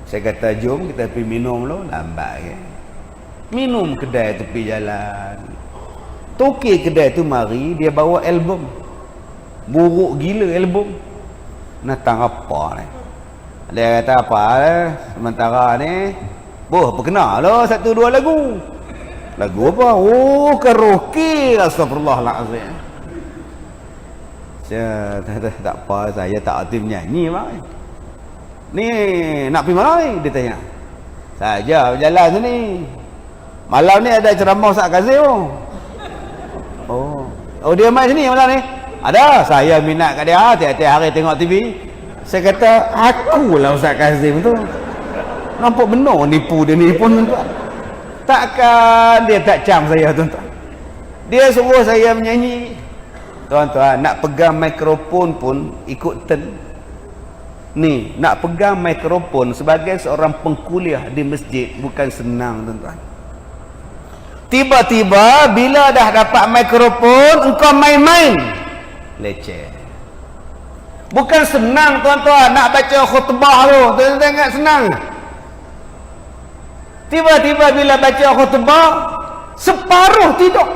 Saya kata jom kita pergi minum dulu. Lambat kan. Minum kedai tepi jalan. Toki kedai tu mari, dia bawa album. Buruk gila album. Natang apa ni? Dia kata apa sementara ni, boh perkenal lah satu dua lagu. Lagu apa? Oh, karaoke. Astagfirullahalazim. Saya tak apa, saya tak aktif nyanyi bang. Ni nak pergi mana ni? Dia tanya. Saja berjalan sini. Malam ni ada ceramah Ustaz Kazim. Oh dia main sini malam ni? Ada, saya minat kat dia tiap-tiap hari tengok TV. Saya kata, akulah Ustaz Kazim tu. Nampak benar nipu dia ni pun tuan-tuan. Takkan dia tak cam saya tuan-tuan. Dia suruh saya menyanyi. Tuan-tuan, nak pegang mikrofon pun ikut turn. Ni, nak pegang mikrofon sebagai seorang pengkuliah di masjid bukan senang tuan-tuan. Tiba-tiba bila dah dapat mikrofon, engkau main-main, leceh. Bukan senang tuan-tuan nak baca khutbah tu. Tuan-tuan ingat senang? Tiba-tiba bila baca khutbah, separuh tidur.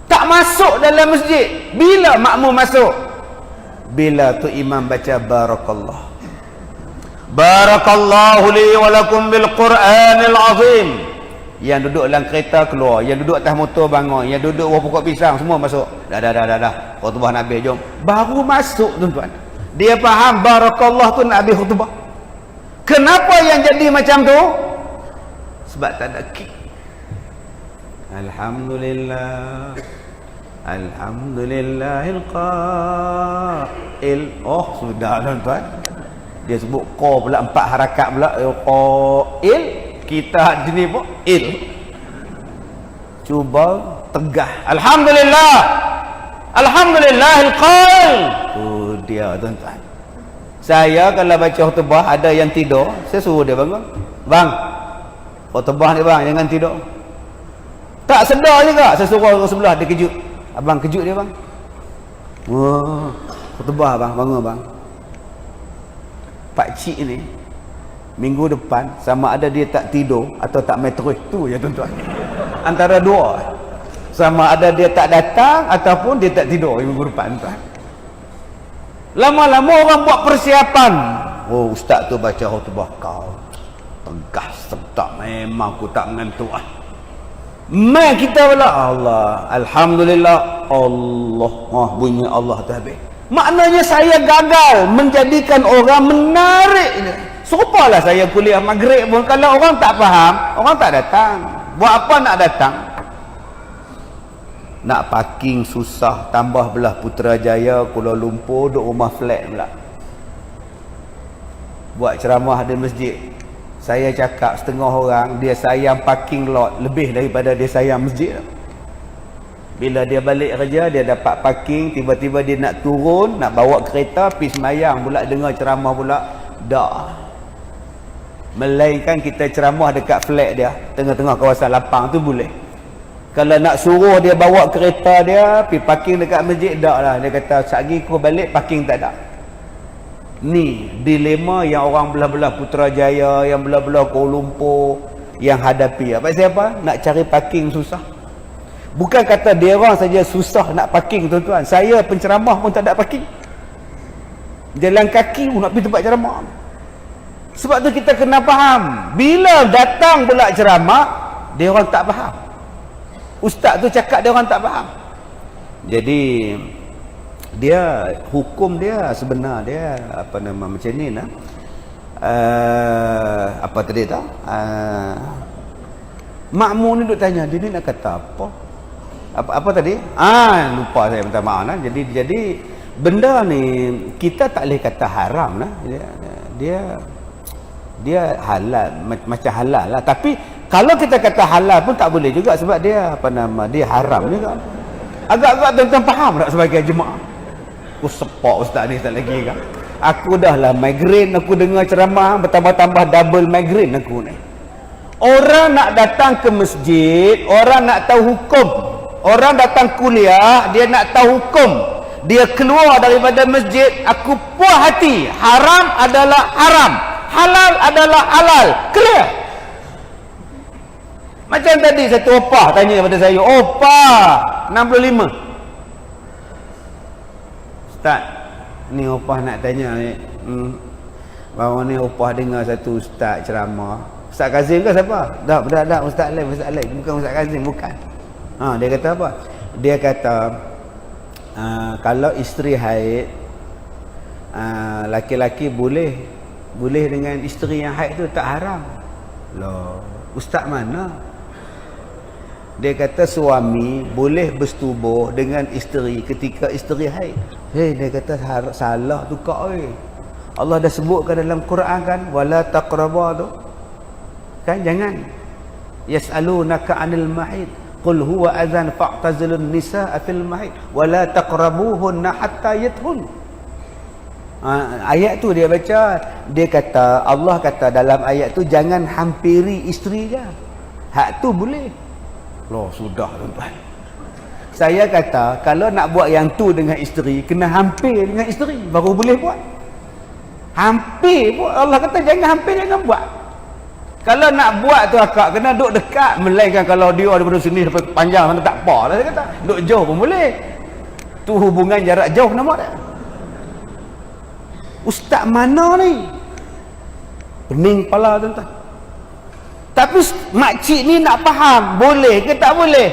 Tak masuk dalam masjid. Bila makmum masuk? Bila tu imam baca barakallah. Barakallahu li wa lakum bil Qur'anil azim. Yang duduk dalam kereta keluar, yang duduk atas motor bangun, yang duduk bawah pokok pisang semua masuk. Dah. Khutbah Nabi jom. Baru masuk tuan-tuan. Dia faham barakallah tu Nabi khutbah. Kenapa yang jadi macam tu? Sebab tak ada kick. Alhamdulillah. Alhamdulillahil qail. Oh, sudah tuan-tuan. Dia sebut qa pula 4 harakat pula. Qail. Kita sini pun il. Cuba tegah. Alhamdulillah. Alhamdulillahil qail. Tu dia tuan-tuan. Saya kalau baca khutbah ada yang tidur, saya suruh dia bangun. Bang, khutbah ni bang, jangan tidur. Tak sedar juga, saya suruh orang sebelah, dia kejut. Abang kejut dia bang. Wah, khutbah bang, bangun bang. Pak cik ni minggu depan sama ada dia tak tidur atau tak main terus tu ya tuan-tuan. Antara dua. Sama ada dia tak datang ataupun dia tak tidur minggu depan tuan. Lama-lama orang buat persiapan. Oh, ustaz tu baca khutbah kau tegas sedap, memang aku tak mengantuk ah. Mai kita pula Allah, alhamdulillah, Allah, bunyi Allah tu habis. Maknanya saya gagal menjadikan orang menarik. Serupalah saya kuliah maghrib pun, kalau orang tak faham, orang tak datang. Buat apa nak datang? Nak parking susah, tambah belah Putrajaya, Kuala Lumpur, duk rumah flat pula. Buat ceramah di masjid, saya cakap setengah orang dia sayang parking lot lebih daripada dia sayang masjid. Bila dia balik kerja, dia dapat parking, tiba-tiba dia nak turun, nak bawa kereta pergi semayang pula, dengar ceramah pula. Dah. Melainkan kita ceramah dekat flat dia, tengah-tengah kawasan lapang tu boleh. Kalau nak suruh dia bawa kereta dia pergi parking dekat masjid, tak lah. Dia kata, sehari aku balik parking tak ada. Ni dilema yang orang belah-belah Putrajaya, yang belah-belah Kuala Lumpur yang hadapi. Apa siapa? Nak cari parking susah. Bukan kata dia orang saja susah nak parking, tuan-tuan. Saya penceramah pun tak ada parking. Jalan kaki pun nak pergi tempat ceramah. Sebab tu kita kena faham. Bila datang pula ceramah, dia orang tak faham. Ustaz tu cakap dia orang tak faham. Jadi dia hukum dia sebenar dia apa nama macam ni nah. Apa tadi tak? Makmum ni duk tanya, dia ni nak kata apa? Apa tadi? Lupa saya, minta maaf lah. Jadi benda ni kita tak boleh kata haram lah. Dia halal, macam halal lah. Tapi kalau kita kata halal pun tak boleh juga, sebab dia apa nama, dia haram juga. Agak-agak tuan-tuan faham tak sebagai jemaah? Aku sepak ustaz ni tak lagi kan. Aku dah lah migraine, aku dengar ceramah bertambah-tambah double migraine aku ni. Orang nak datang ke masjid, orang nak tahu hukum. Orang datang kuliah, dia nak tahu hukum. Dia keluar daripada masjid, aku puas hati. Haram adalah haram, halal adalah halal. Clear. Macam tadi satu opah tanya kepada saya, opah 65. Ustaz, ni opah nak tanya ni. Baru ni opah dengar satu ustaz ceramah. Ustaz Kazim ke siapa? Tak, Ustaz lain, bukan Ustaz Kazim, bukan. Dia kata apa? Dia kata kalau isteri haid, laki-laki boleh dengan isteri yang haid tu, tak haram. Loh, ustaz mana? Dia kata suami boleh bersetubuh dengan isteri ketika isteri haid. Dia kata salah tu kau. Allah dah sebutkan dalam Quran kan, wala taqraba tu. Kan jangan. Yas'alunaka 'anil mahid. Qul huwa adzan fa'tazilun nisaa fil mahid wa la taqrabuhunna hatta yadhun. Ayat tu dia baca, dia kata, Allah kata dalam ayat tu jangan hampiri isteri dia. Hak tu boleh. Loh, sudah tuan-tuan. Saya kata kalau nak buat yang tu dengan isteri, kena hampir dengan isteri baru boleh buat. Hampir pun Allah kata jangan hampir, jangan buat. Kalau nak buat tu akak kena duduk dekat, melainkan kalau dia daripada sini sampai panjang sana tak apa lah, saya kata. Duduk jauh pun boleh. Tu hubungan jarak jauh nama dia. Ustaz mana ni? Pening kepala tuan-tuan. Tapi makcik ni nak faham, boleh ke tak boleh?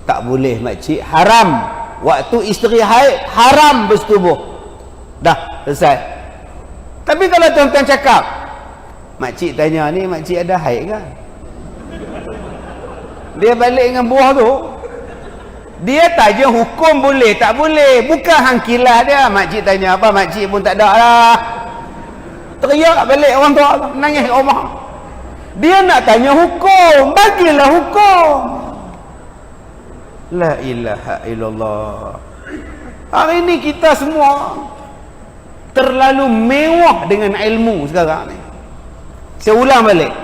Tak boleh makcik, haram. Waktu isteri haid, haram bersetubuh. Dah, selesai. Tapi kalau tuan-tuan cakap, makcik tanya ni, makcik ada haid kan? Dia balik dengan buah tu, dia tanya hukum boleh tak boleh, bukan hangkilah dia. Makcik tanya apa, makcik pun tak ada lah. Teriak balik orang tua, nangis kat rumah. Dia nak tanya hukum, bagilah hukum. La ilaha illallah. Hari ni kita semua terlalu mewah dengan ilmu sekarang ni. Saya ulang balik.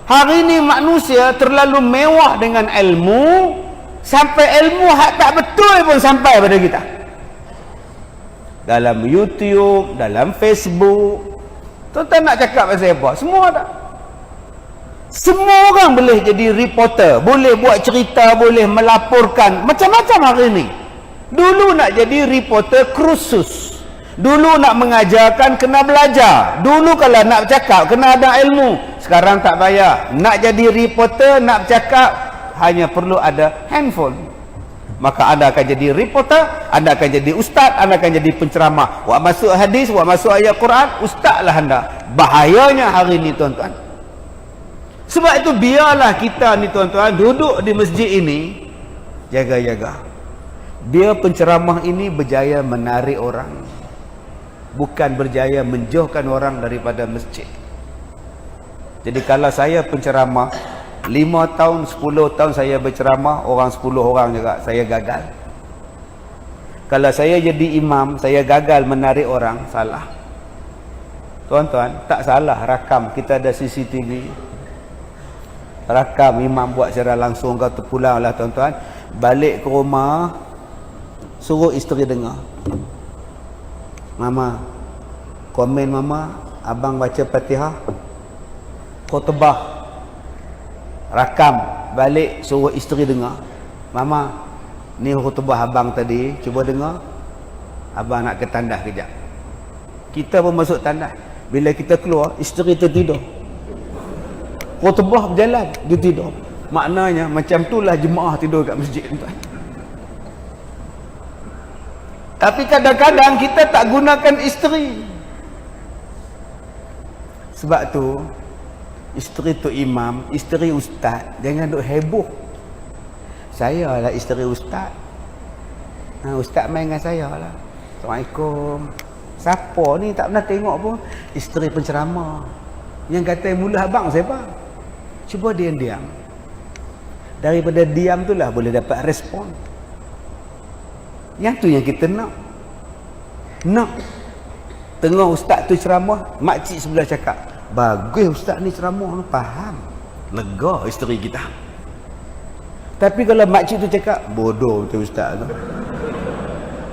Hari ni manusia terlalu mewah dengan ilmu, sampai ilmu hak tak betul pun sampai pada kita. Dalam YouTube, dalam Facebook. Tuan-tuan nak cakap pasal apa? Semua ada. Semua orang boleh jadi reporter, boleh buat cerita, boleh melaporkan macam-macam hari ni. Dulu nak jadi reporter kursus, dulu nak mengajarkan kena belajar, dulu kalau nak bercakap kena ada ilmu. Sekarang tak payah, nak jadi reporter, nak bercakap hanya perlu ada handphone. Maka anda akan jadi reporter, anda akan jadi ustaz, anda akan jadi penceramah. Buat masuk hadis, buat masuk ayat Quran, ustaz lah anda. Bahayanya hari ini tuan-tuan. Sebab itu biarlah kita ni tuan-tuan duduk di masjid ini jaga-jaga. Biar penceramah ini berjaya menarik orang, bukan berjaya menjauhkan orang daripada masjid. Jadi kalau saya penceramah 5 tahun, 10 tahun saya berceramah, orang 10 orang juga, saya gagal. Kalau saya jadi imam, saya gagal menarik orang, salah. Tuan-tuan, tak salah rakam, kita ada CCTV. Rakam imam buat secara langsung, kau terpulang lah tuan-tuan. Balik ke rumah, suruh isteri dengar. Mama, komen mama, abang baca Fatihah, khutbah. Rakam, balik suruh isteri dengar. Mama, ni khutbah abang tadi, cuba dengar. Abang nak ke tandas kejap. Kita pun masuk tandas. Bila kita keluar, isteri tertidur. Khutbah berjalan, dia tidur. Maknanya macam itulah jemaah tidur kat masjid, tuan. Tapi kadang-kadang kita tak gunakan isteri. Sebab tu isteri tu imam, isteri ustaz, jangan duk heboh. Saya lah isteri ustaz. Ustaz main dengan saya lah. Assalamualaikum. Siapa ni tak pernah tengok pun? Isteri penceramah. Yang kata mula abang siapa? Cuba diam-diam. Daripada diam tu lah boleh dapat respon. Yang tu yang kita nak. Tengah ustaz tu ceramah, makcik sebelah cakap, bagus ustaz ni ceramah, faham, lega isteri kita. Tapi kalau makcik tu cakap, bodoh betul ustaz tu,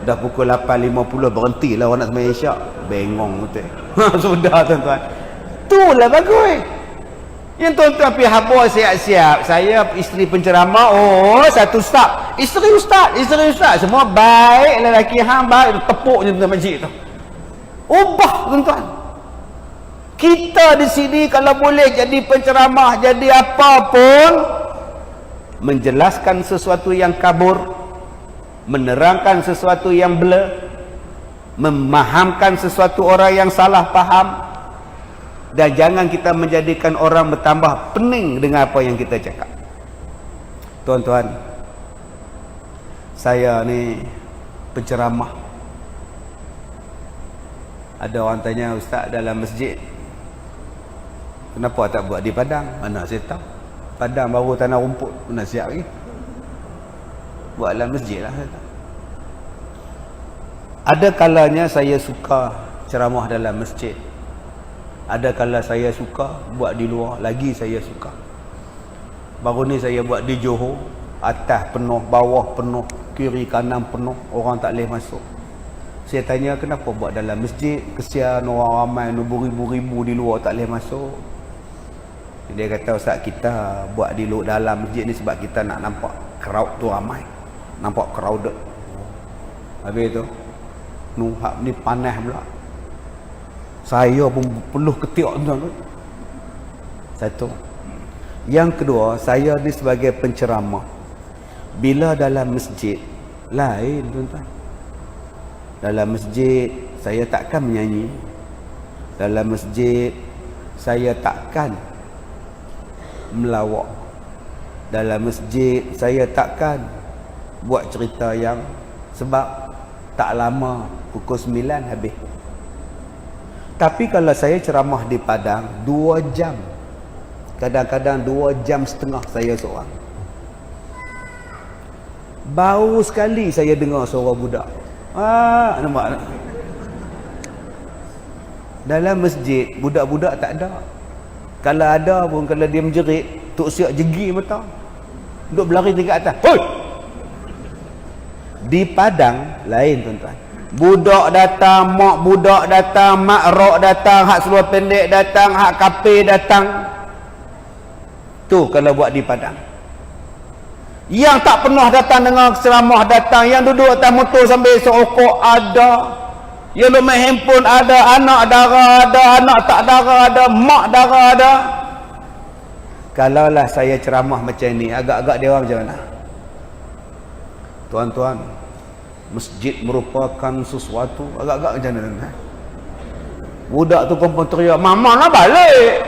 dah pukul 8.50 berhentilah orang nak sembahyang isyak, bengong betul. Sudah tuan-tuan, itulah bagus. Yang tuan-tuan pergi habis siap-siap, saya isteri penceramah, satu staf, isteri ustaz, semua baik, lelaki hang baik, tepuk je tuan makcik tu. Ubah tuan-tuan. Kita di sini kalau boleh jadi penceramah, jadi apa pun, menjelaskan sesuatu yang kabur, menerangkan sesuatu yang blur, memahamkan sesuatu orang yang salah faham. Dan jangan kita menjadikan orang bertambah pening dengan apa yang kita cakap. Tuan-tuan, saya ni penceramah. Ada orang tanya, ustaz dalam masjid kenapa tak buat di padang? Mana saya tahu, padang baru tanah rumput, mana siap lagi. Buat dalam masjid lah. Ada kalanya saya suka ceramah dalam masjid, ada kala saya suka buat di luar, lagi saya suka. Baru ni saya buat di Johor, atas penuh, bawah penuh, kiri kanan penuh, orang tak boleh masuk. Saya tanya kenapa buat dalam masjid, kesian orang ramai, beribu-ribu di luar tak boleh masuk. Dia kata, ustaz kita buat di luar dalam masjid ni sebab kita nak nampak crowd tu ramai, nampak crowded. Habis tu hak ni panas pula, saya pun peluh ketiak tuan-tuan. Satu. Yang kedua, saya ni sebagai penceramah, bila dalam masjid lain tuan-tuan. Dalam masjid saya takkan menyanyi, dalam masjid saya takkan melawak, dalam masjid saya takkan buat cerita yang, sebab tak lama, pukul 9 habis. Tapi kalau saya ceramah di padang 2 jam, kadang-kadang 2 jam setengah saya seorang, baru sekali saya dengar suara budak. Nampak? Dalam masjid budak-budak tak ada. Kalau ada pun, kalau dia menjerit, tok siap jegi mata, duk berlari tingkat atas. Hoi! Di padang lain tuan-tuan. Budak datang, mak budak datang, mak rok datang, hak seluar pendek datang, hak kape datang. Tu kalau buat di padang. Yang tak pernah datang dengan ceramah datang, yang duduk atas motor sambil serokok ada, yang duduk main handphone ada, anak dara ada, anak tak dara ada, mak dara ada. Kalaulah saya ceramah macam ni, agak-agak dia orang macam mana? Tuan-tuan, masjid merupakan sesuatu, agak-agak macam mana? Budak tu pun teriak, mama nak balik.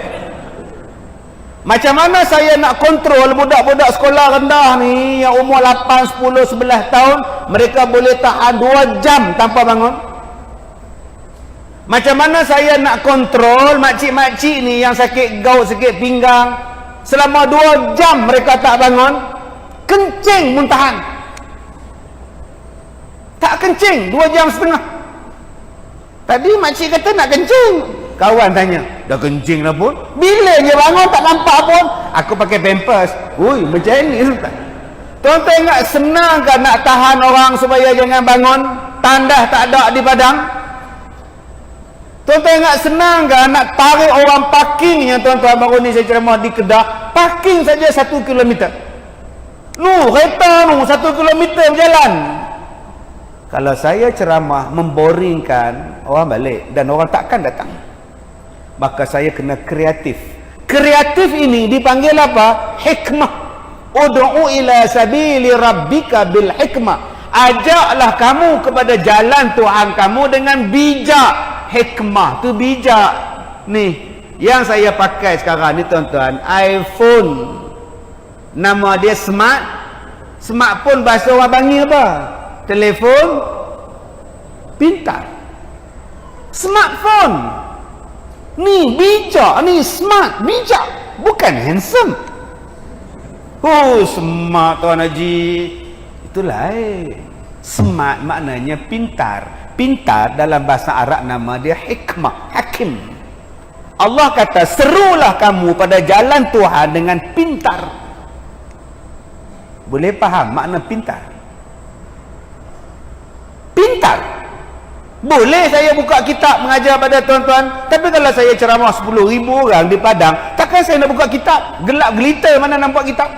Macam mana saya nak kontrol budak-budak sekolah rendah ni yang umur 8, 10, 11 tahun, mereka boleh tahan 2 jam tanpa bangun? Macam mana saya nak kontrol makcik-makcik ni yang sakit gout, sakit pinggang, selama 2 jam mereka tak bangun? Kencing muntahan. Tak kencing 2 jam setengah. Tadi makcik kata nak kencing, kawan tanya, dah kencing dah pun? Bila je bangun tak nampak pun? Aku pakai pampers. Ui, macam ni Ustaz. Tuan-tuan ingat senang kan nak tahan orang supaya jangan bangun? Tandas tak ada di padang? Tuan-tuan ingat senang kan nak tarik orang parking yang tuan-tuan baru ni saya ceramah di Kedah? Parking saja 1 kilometer. Kereta 1 kilometer berjalan. Kalau saya ceramah memboringkan, orang balik dan orang takkan datang. Maka saya kena kreatif. Kreatif ini dipanggil apa? Hikmah. Ud'u ila sabili rabbika bil hikmah. Ajaklah kamu kepada jalan Tuhan kamu dengan bijak. Hikmah tu bijak. Nih, yang saya pakai sekarang ni tuan-tuan, iPhone. Nama dia smart. Smartphone bahasa orang panggil apa? Telefon pintar. Smartphone ni bijak, ni smart, bijak, bukan handsome. Smart Tuan Haji, itu lain. Smart maknanya pintar. Pintar dalam bahasa Arab nama dia hikmah, hakim. Allah kata serulah kamu pada jalan Tuhan dengan pintar. Boleh faham makna pintar? Pintar. Boleh saya buka kitab mengajar pada tuan-tuan, tapi kalau saya ceramah 10,000 orang di Padang, takkan saya nak buka kitab? Gelap gelita mana nak buka kitab?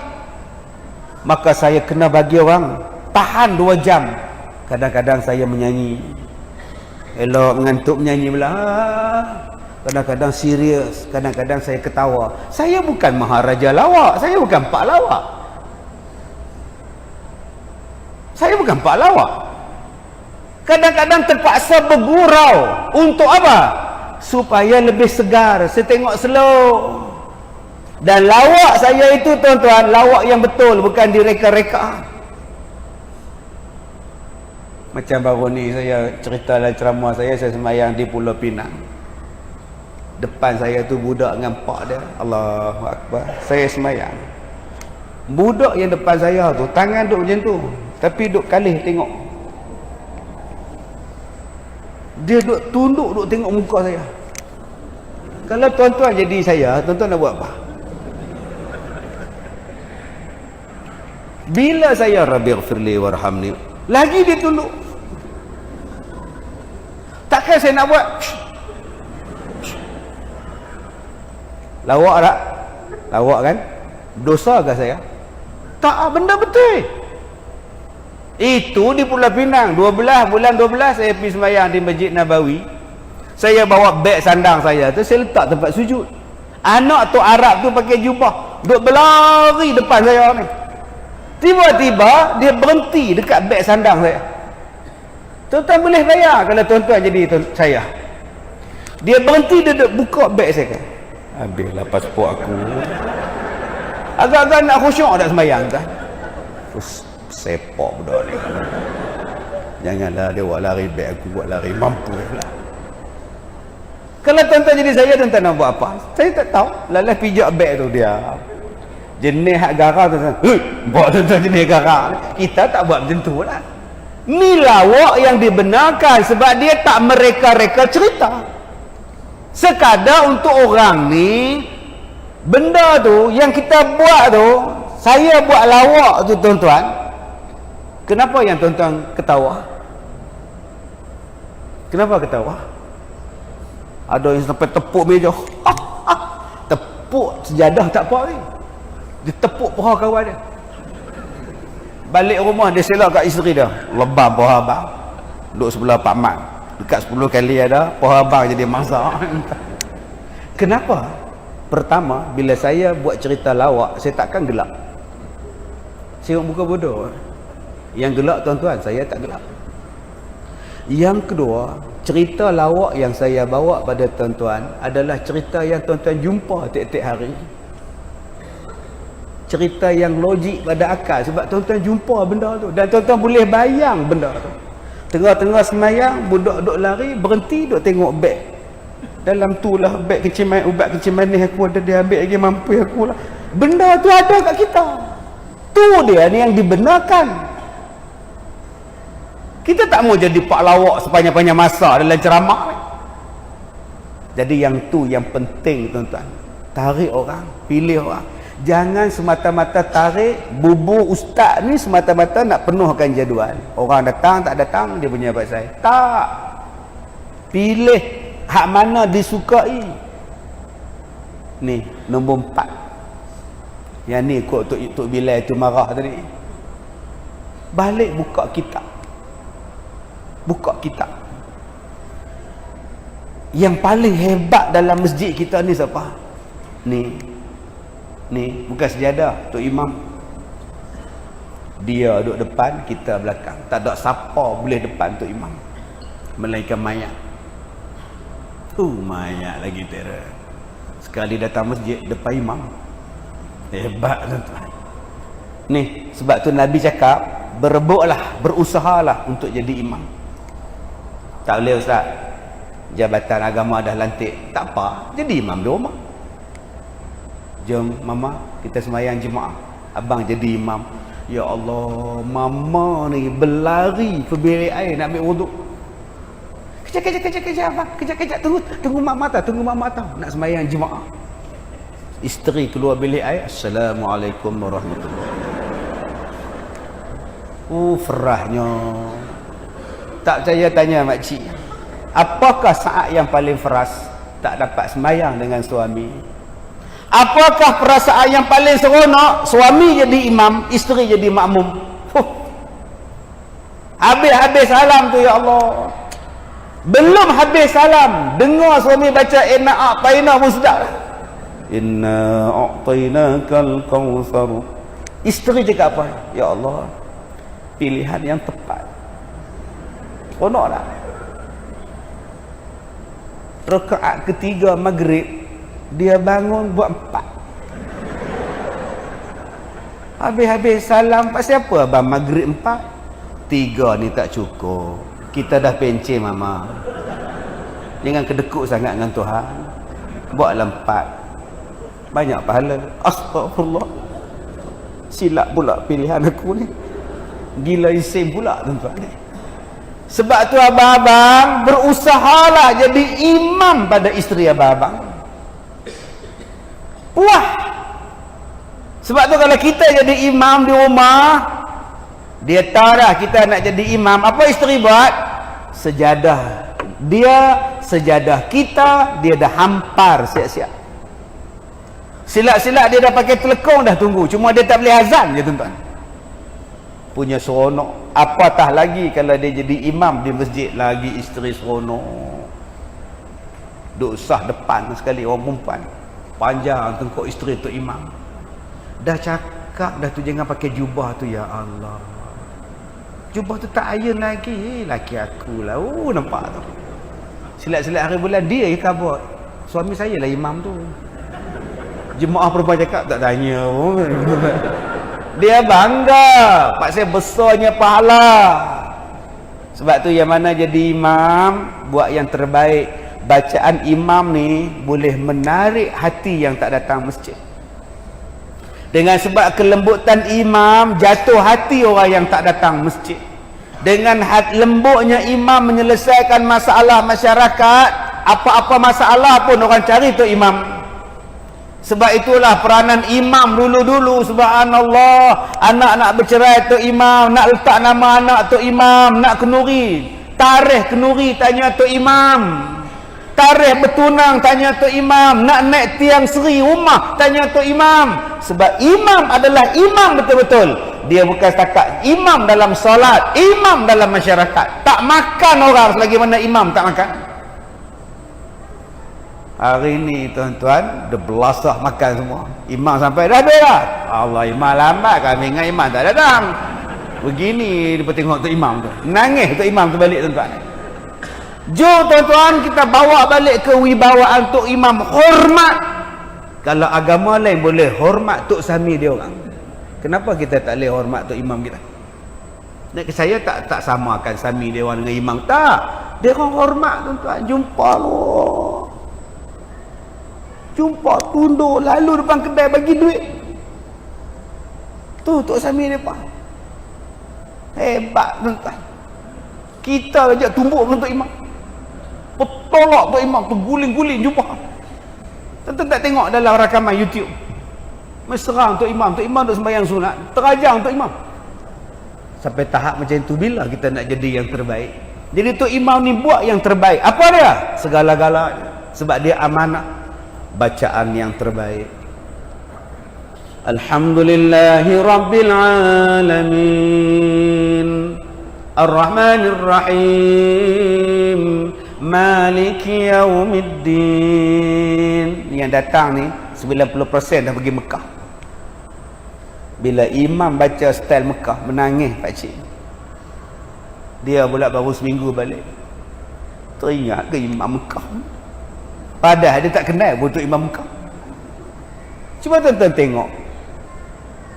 Maka saya kena bagi orang tahan 2 jam. Kadang-kadang saya menyanyi, elok mengantuk menyanyi pula. Kadang-kadang serius, kadang-kadang saya ketawa. Saya bukan maharaja lawak, saya bukan pak lawak. Saya bukan pak lawak. Kadang-kadang terpaksa bergurau. Untuk apa? Supaya lebih segar. Saya tengok slow. Dan lawak saya itu tuan-tuan, lawak yang betul, bukan direka-reka. Macam baru ni saya cerita dalam ceramah saya sembahyang di Pulau Pinang. Depan saya tu budak dengan pak dia. Allahu Akbar. Saya sembahyang. Budak yang depan saya tu, tangan duk macam tu, tapi duk kalih tengok. Dia duk tunduk, duk tengok muka saya. Kalau tuan-tuan jadi saya, tuan-tuan nak buat apa? Bila saya Rabbighfirli warhamni, lagi dia tunduk. Takkan saya nak buat lawak tak? Lawak kan? Dosa ke saya? Tak, benda betul. Itu di Pulau Pinang 12 bulan 12 saya pergi sembahyang di Masjid Nabawi. Saya bawa beg sandang saya tu, saya letak tempat sujud. Anak tu Arab tu pakai jubah, duk berlari depan saya ni. Tiba-tiba dia berhenti dekat beg sandang saya. Tuan-tuan boleh bayar kalau tuan-tuan jadi saya. Dia berhenti, dia duk buka beg saya. Habislah pasport aku. Agak-agak nak khusyuk tak sembahyang tak? Sepak budak ni. Janganlah dia buat lari beg aku, buat lari mampu lah. Kalau tuan-tuan jadi saya, tuan-tuan nak buat apa? Saya tak tahu. Lalas pijak beg tu dia. Jenis hak garah tuan-tuan. Buat tuan-tuan jenis garah. Kita tak buat macam tu lah. Ni lawak yang dibenarkan sebab dia tak mereka-reka cerita. Sekadar untuk orang ni, benda tu yang kita buat tu, saya buat lawak tu tuan-tuan. Kenapa yang tuan-tuan ketawa? Kenapa ketawa? Ada yang sampai tepuk meja. Tepuk sejadah tak apa ni. Dia tepuk paha kawan dia. Balik rumah dia selak kat isteri dia. Lebam paha abang. Duduk sebelah Pak Mat. Dekat 10 kali ada, paha abang jadi masak. Kenapa? Pertama, bila saya buat cerita lawak, saya takkan gelak. Saya bukan bodoh. Yang gelak tuan-tuan, saya tak gelak. Yang kedua, cerita lawak yang saya bawa pada tuan-tuan adalah cerita yang tuan-tuan jumpa tiap-tiap hari. Cerita yang logik pada akal, sebab tuan-tuan jumpa benda tu dan tuan-tuan boleh bayang benda tu. Tengah-tengah semayang, budak duk lari, berhenti duk tengok beg. Dalam tu lah beg kecil main, ubat kecil manis aku ada, dia ambil lagi, mampu aku lah. Benda tu ada kat kita. Tu dia ni yang dibenarkan. Kita tak mau jadi pak lawak sepanjang-panjang masa dalam ceramah. Jadi yang tu yang penting tuan-tuan. Tarik orang, pilih orang. Jangan semata-mata tarik bubur ustaz ni semata-mata nak penuhkan jadual. Orang datang tak datang dia punya abad saya. Tak. Pilih hak mana disukai. Ni nombor 4. Yang ni kot Tok Bilal tu marah tadi. Balik buka kitab. Buka kitab. Yang paling hebat dalam masjid kita ni siapa? Ni bukan sejadah, Tok Imam. Dia duduk depan, kita belakang. Tak ada siapa boleh depan Tok Imam melainkan mayat. Mayat lagi terror. Sekali datang masjid depan imam. Hebat tuan-tuan. Ni sebab tu Nabi cakap, berebutlah, berusahalah untuk jadi imam. Tak boleh ustaz, jabatan agama dah lantik, tak apa, jadi imam di rumah. Jom mama, kita sembahyang jemaah, abang jadi imam. Ya Allah, mama ni berlari pergi bilik air nak ambil wuduk. Kejap abang, kejap, tunggu mama tahu nak sembahyang jemaah. Isteri keluar bilik air, Assalamualaikum warahmatullahi wabarakatuh. Ferahnya. Tak percaya tanya makcik, apakah saat yang paling feras? Tak dapat sembahyang dengan suami. Apakah perasaan yang paling seronok? Suami jadi imam, isteri jadi makmum. Habis salam tu ya Allah. Belum habis salam, dengar suami baca inna a'tainaka pun sedap. Inna a'tainakal kautsar. Isteri cakap apa? Ya Allah, pilihan yang tepat. Seronok tak? Rakaat ketiga maghrib, dia bangun buat 4. Habis salam, pasal apa abang maghrib 4? 3 ni tak cukup. Kita dah pencen mama. Jangan kedekut sangat dengan Tuhan. Buatlah 4. Banyak pahala. Astagfirullah. Silap pula pilihan aku ni. Gila isim pula tuan-tuan ni. Sebab tu abang-abang berusahalah jadi imam pada isteri abang-abang. Puas. Sebab tu kalau kita jadi imam di rumah, dia tahu dah kita nak jadi imam. Apa isteri buat? Sejadah. Dia sejadah kita, dia dah hampar siap-siap. Silap-silap dia dah pakai telekong dah tunggu. Cuma dia tak boleh azan je tuan-tuan. Punya seronok. Apatah lagi kalau dia jadi imam di masjid, lagi isteri seronok. Duk sah depan sekali orang perempuan. Panjang tengkuk isteri tu imam. Dah cakap dah tu jangan pakai jubah tu ya Allah. Jubah tu tak iron lagi. Laki aku lah. Nampak tu. Silap-silap hari bulan dia yang kabut. Suami saya lah imam tu. Jemaah perempuan cakap tak tanya pun. Dia bangga. Pak saya besarnya pahala. Sebab tu yang mana jadi imam, buat yang terbaik. Bacaan imam ni boleh menarik hati yang tak datang masjid. Dengan sebab kelembutan imam, jatuh hati orang yang tak datang masjid. Dengan lembutnya imam menyelesaikan masalah masyarakat, apa-apa masalah pun orang cari tu imam. Sebab itulah peranan imam dulu-dulu, subhanallah. Anak nak bercerai tu imam, nak letak nama anak tu imam, nak kenuri, tarikh kenuri tanya tu imam, tarikh bertunang tanya tu imam, nak naik tiang seri rumah tanya tu imam. Sebab imam adalah imam betul-betul. Dia bukan setakat imam dalam solat, imam dalam masyarakat. Tak makan orang selagi mana imam tak makan. Hari ni tuan-tuan dia belasah makan semua. Imam sampai dah ada dah. Allah, imam lambat, kami ingat imam tak datang. Begini dia tengok tu imam tu. Nangis tu imam tu balik tuan-tuan. Jom tuan-tuan kita bawa balik ke wibawaan Tok Imam, hormat. Kalau agama lain boleh hormat Tok Sami dia orang. Kenapa kita tak boleh hormat Tok Imam kita? Saya tak samakan Sami dia orang dengan imam, tak. Dia orang hormat tuan-tuan. Jumpa lu. Jumpa tunduk lalu depan kedai bagi duit. Tu Tok Sami depa. Hebat tuan-tuan. Kita ajak tumbuk untuk imam. Petolak Tok Imam tu guling-guling jumpa. Tuan-tuan tak tengok dalam rakaman YouTube. Mesra untuk imam. Tok Imam duk sembahyang sunat, terajang Tok Imam. Sampai tahap macam tu, bila kita nak jadi yang terbaik? Jadi Tok Imam ni buat yang terbaik. Apa dia? Segala-galanya. Sebab dia amanah. Bacaan yang terbaik. Alhamdulillahi Rabbil Alamin, Ar-Rahmanir Rahim, Maliki Yaumiddin. Yang datang ni 90% dah pergi Mekah. Bila imam baca style Mekah, menangis pakcik. Dia pula baru seminggu balik. Teringat ke imam Mekah? Padahal dia tak kenal pun Imam Mekah. Cuba tuan-tuan tengok.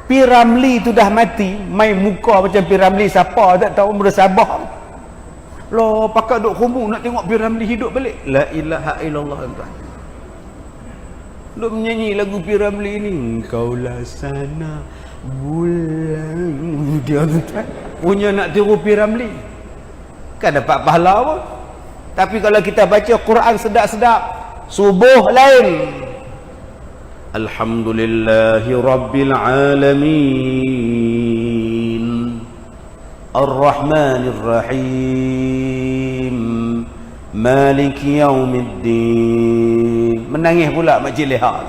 P. Ramlee tu dah mati, main muka macam P. Ramlee siapa tak tahu, bersabah. Loh, pakak duk khumbu nak tengok P. Ramlee hidup balik. La ilaha illallah tuan. Duk menyanyi lagu P. Ramlee ni. Engkaulah sana bulan. Dia tuan punya nak tiru P. Ramlee. Kan dapat pahala pun. Tapi kalau kita baca Quran sedap-sedap, subuh lain. Alhamdulillahi Rabbil Alamin, Ar-Rahmanir Rahim, Maliki Yaumiddin. Menangis pula Makcik Leha.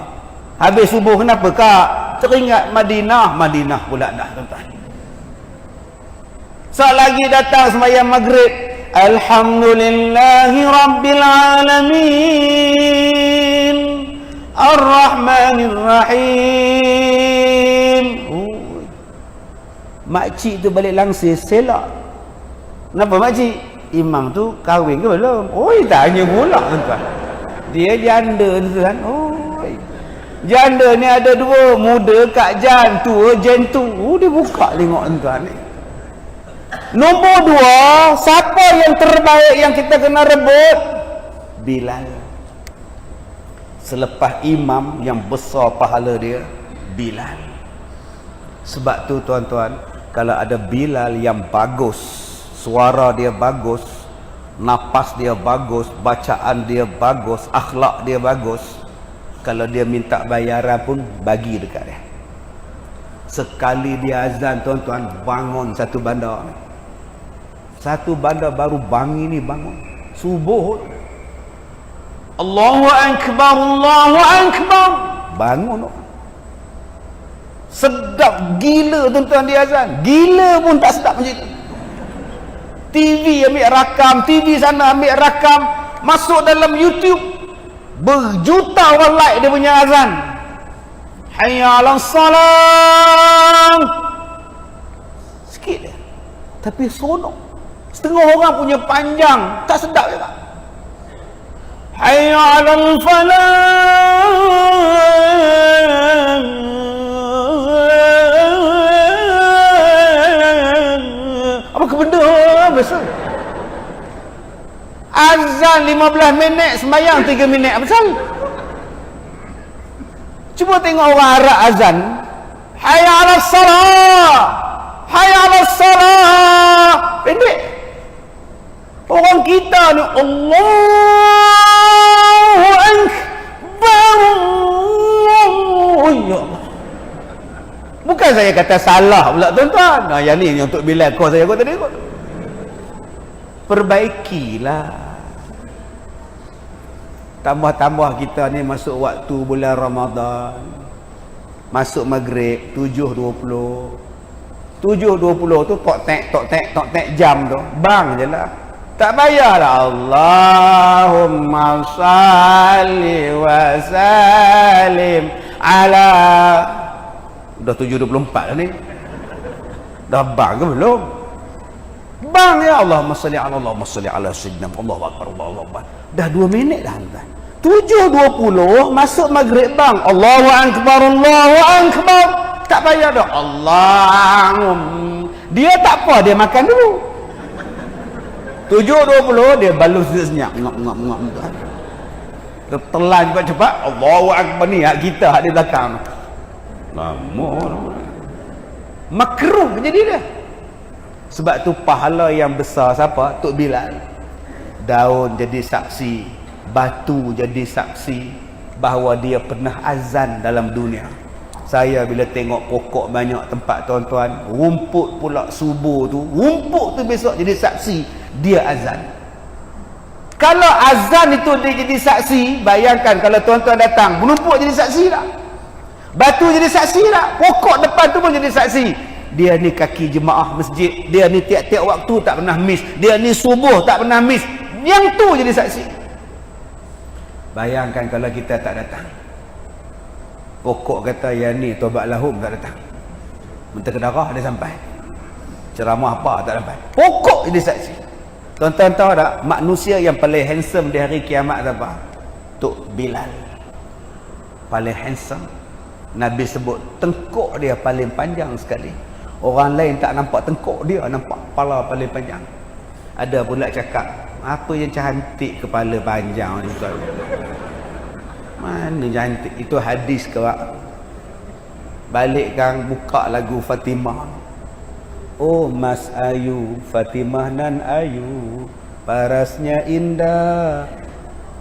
Habis subuh kenapa kak? Teringat Madinah. Madinah pula dah tuan-tuan. Saat lagi datang sembahyang maghrib, Alhamdulillahi Rabbil Alamin, Ar-Rahmanir Rahim. Makcik tu balik langsir selak. Kenapa makcik? Imam tu kahwin ke belum? Oi, tanya pula tuan. Dia janda tuan. Oi. Janda ni ada dua, muda kat jan, tua jentu. Dia buka tengok tuan ni. Nombor dua, siapa yang terbaik yang kita kena rebut? Bilal. Selepas imam yang besar pahala dia, Bilal. Sebab tu tuan-tuan, kalau ada Bilal yang bagus, suara dia bagus, napas dia bagus, bacaan dia bagus, akhlak dia bagus, kalau dia minta bayaran pun bagi dekat dia. Sekali dia azan tuan-tuan, bangun satu bandar ni. Satu bandar baru bangi ni bangun. Subuh. Allahu Akbar, Allahu Akbar. Bangun. Sedap gila tuan-tuan dia azan. Gila pun tak sedap macam tu. TV ambil rakam, TV sana ambil rakam, masuk dalam YouTube. Berjuta orang like dia punya azan. Hayya 'alas salam. Sikit dia. Tapi sonok. Setengah orang punya panjang, tak sedap je tak? Hayya 'alal falah. Apa ke benda besar? Azan 15 minit, sembahyang 3 minit. Apa pasal? Cuba tengok orang Arab azan. Hayya 'alas salah. Hayya 'alas salah. Pendek. Orang kita ni Allahu Akbar. Oh ya Allah. Bukan saya kata salah pula tuan-tuan. Nah, yang ni yang untuk Bilal kau saya tadi kot. Perbaikilah. Tambah-tambah kita ni masuk waktu bulan Ramadan. Masuk maghrib 7.20. 7.20 tu tok tek jam tu. Bang je lah. Tak payahlah Allahumma salli wa salim ala. Dah 7.24 dah ni. Dah bang ke belum? Bang ya Allahumma salli ala sayyidina Allahu akbar Allahu akbar. Dah 2 minit dah tuan. 7.20 masuk maghrib bang. Allahu akbar Allahu akbar. Tak payah dah Allahumma. Dia tak apa, dia makan dulu. 7.20 dia balus senyap ngap. Dia telan cepat-cepat. Allahu akbar ni hak kita hak di belakang. Lama. Makruh jadi dia. Sebab tu pahala yang besar siapa? Tok Bilal. Daun jadi saksi, batu jadi saksi bahawa dia pernah azan dalam dunia. Saya bila tengok pokok banyak tempat tuan-tuan, rumput pula subuh tu, rumput tu besok jadi saksi dia azan. Kalau azan itu dia jadi saksi, bayangkan kalau tuan-tuan datang, rumput jadi saksi tak? Batu jadi saksi tak? Pokok depan tu pun jadi saksi. Dia ni kaki jemaah masjid, dia ni tiap-tiap waktu tak pernah miss, dia ni subuh tak pernah miss. Yang tu jadi saksi. Bayangkan kalau kita tak datang. Pokok kata yang ni tobat lahum tak datang. Menteri Kedarah dia sampai. Ceramah apa tak sampai. Pokok jadi saksi. Tuan-tuan tahu tak manusia yang paling handsome di hari kiamat apa? Tok Bilal. Paling handsome. Nabi sebut tengkuk dia paling panjang sekali. Orang lain tak nampak tengkuk dia, nampak kepala paling panjang. Ada pula cakap, apa yang cantik kepala panjang ni tuan? Mana cantik? Itu hadis ke pak? Balikkan buka lagu Fatimah. Oh Mas Ayu, Fatimah nan Ayu, parasnya indah,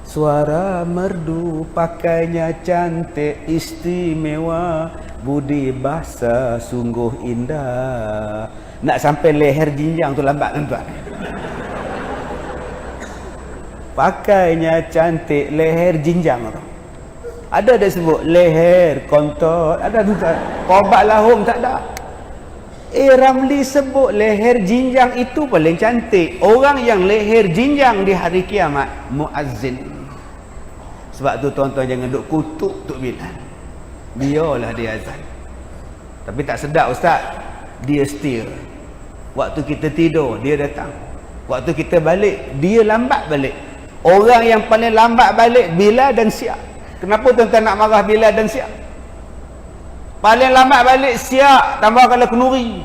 suara merdu, pakainya cantik istimewa, budi bahasa sungguh indah. Nak sampai leher jinjang tu lambat tuan-tuan. Pakainya cantik, leher jinjang tu. Ada dia sebut leher kontot, ada tuan-tuan. Qobat lahum tak ada. Ramli sebut leher jinjang itu paling cantik. Orang yang leher jinjang di hari kiamat muazzin. Sebab tu tuan-tuan jangan duk kutuk Tok Bilal. Biarlah dia azan. Tapi tak sedap ustaz. Dia setia. Waktu kita tidur dia datang. Waktu kita balik dia lambat balik. Orang yang paling lambat balik Bilal dan Siap. Kenapa tuan-tuan nak marah Bilal dan Siap? Paling lambat balik Siap, tambah kalau kenuri.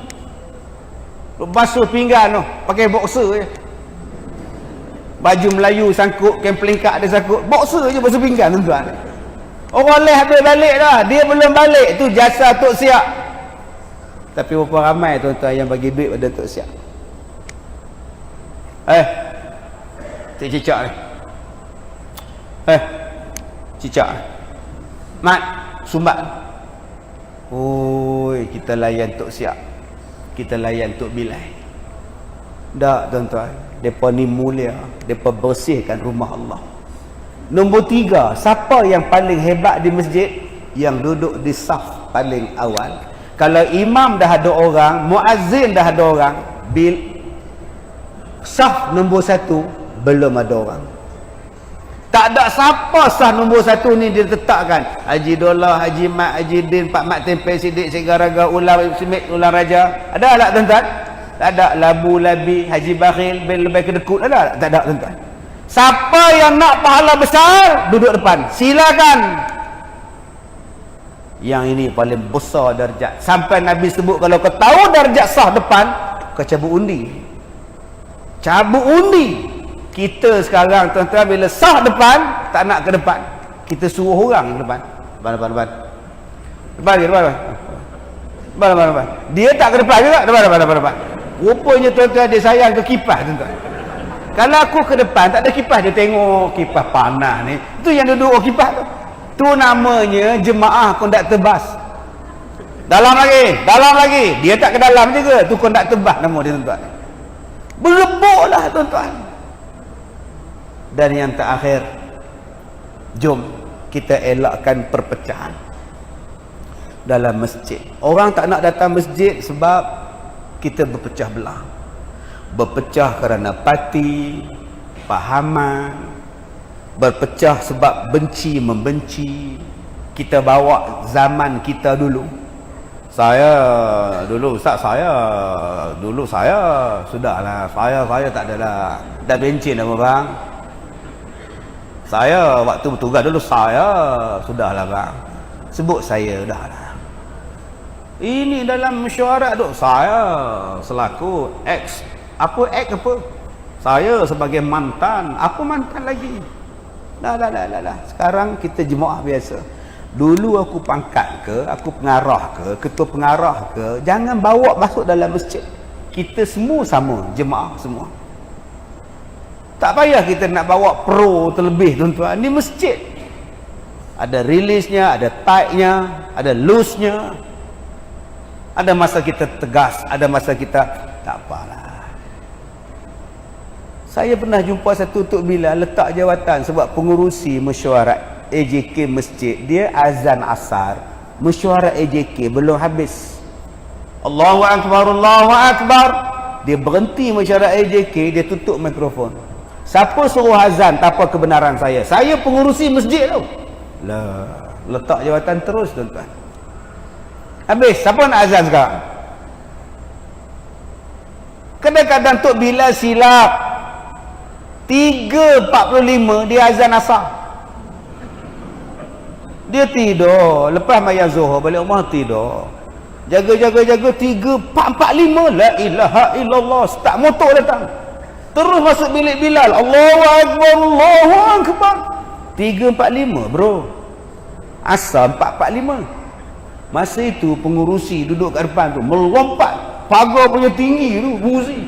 Basuh pinggan tu, pakai boxer je. Baju Melayu sangkut, kain pelingkak dia sangkut, boxer je basuh pinggan tuan-tuan. Orang lain habis balik dah, dia belum balik, tu jasa Tok Siap. Tapi berapa ramai tuan-tuan yang bagi duit pada Tok Siap? Cik cicak ni. Cicak. Mat, sumbat. Oi, kita layan Tok Siap. Kita layan Tok Bilal. Tak tuan-tuan, depa ni mulia, depa bersihkan rumah Allah. Nombor 3, siapa yang paling hebat di masjid? Yang duduk di saf paling awal. Kalau imam dah ada orang, muazzin dah ada orang, saf nombor 1 belum ada orang. Tak ada siapa sah nombor 1 ni ditetapkan. Haji Dollah, Haji Mat, Haji Din, Pak Mat Tempe, Sidik, Segaraga, Ular, Simit, Ular Raja. Ada tak tuan-tuan? Tak ada. Labu, Labi, Haji Bakhil, Bil Lebay Kedekut. Ada tak? Tak ada tuan-tuan. Siapa yang nak pahala besar, duduk depan. Silakan. Yang ini paling besar darjat. Sampai Nabi sebut kalau kau tahu darjat sah depan, kau cabut undi. Cabut undi. Kita sekarang tuan-tuan bila sah depan, tak nak ke depan. Kita suruh orang depan. Depan. Depan. Dia tak ke depan juga. Depan. Rupanya tuan-tuan dia sayang ke kipas tuan-tuan. Kalau aku ke depan tak ada kipas, dia tengok kipas panas ni. Itu yang duduk kipas tu. Tu namanya jemaah konduktor bas. Dalam lagi. Dia tak ke dalam juga. Tu konduktor bas nama dia tuan-tuan. Berebutlah tuan-tuan. Dan yang terakhir, jom kita elakkan perpecahan dalam masjid. Orang tak nak datang masjid sebab kita berpecah belah. berpecah kerana parti, pahaman, berpecah sebab benci membenci. Kita bawa zaman kita dulu. Saya dulu sudahlah, saya tak adalah dah benci nama bang. Saya waktu bertugas dulu sudahlah bang. Sebut saya dahlah. Ini dalam mesyuarat tu saya selaku X. Apa X apa? Saya sebagai mantan, apa mantan lagi? Dah. Sekarang kita jemaah biasa. Dulu aku pangkat ke, aku pengarah ke, ketua pengarah ke, jangan bawa masuk dalam masjid. Kita semua sama, jemaah semua. Tak payah kita nak bawa pro terlebih tuan-tuan. Ni masjid. Ada rilisnya, ada tightnya, ada loose-nya. Ada masa kita tegas, ada masa kita tak apalah. Saya pernah jumpa satu Tok Bilal letak jawatan sebab pengurusi mesyuarat AJK masjid. Dia azan asar, mesyuarat AJK belum habis. Allahu Akbar, Allahu Akbar. Dia berhenti mesyuarat AJK, dia tutup mikrofon. Siapa suruh azan tanpa kebenaran saya? Saya pengurusi masjid tu. Lah, letak jawatan terus tuan-tuan. Habis, siapa nak azan sekarang? Kadang-kadang Tok Bilal silap. 3.45 dia azan asar. Dia tidur, lepas mayang Zuhur balik rumah tidur. Jaga 3.45 la ilaha illallah, start motor datang. Terus masuk bilik Bilal. Allahu Akbar, Allahu Akbar. 3.45 bro. Asar 4.45. Masa itu pengurusi duduk kat depan tu melompat, pagar punya tinggi tu buzi.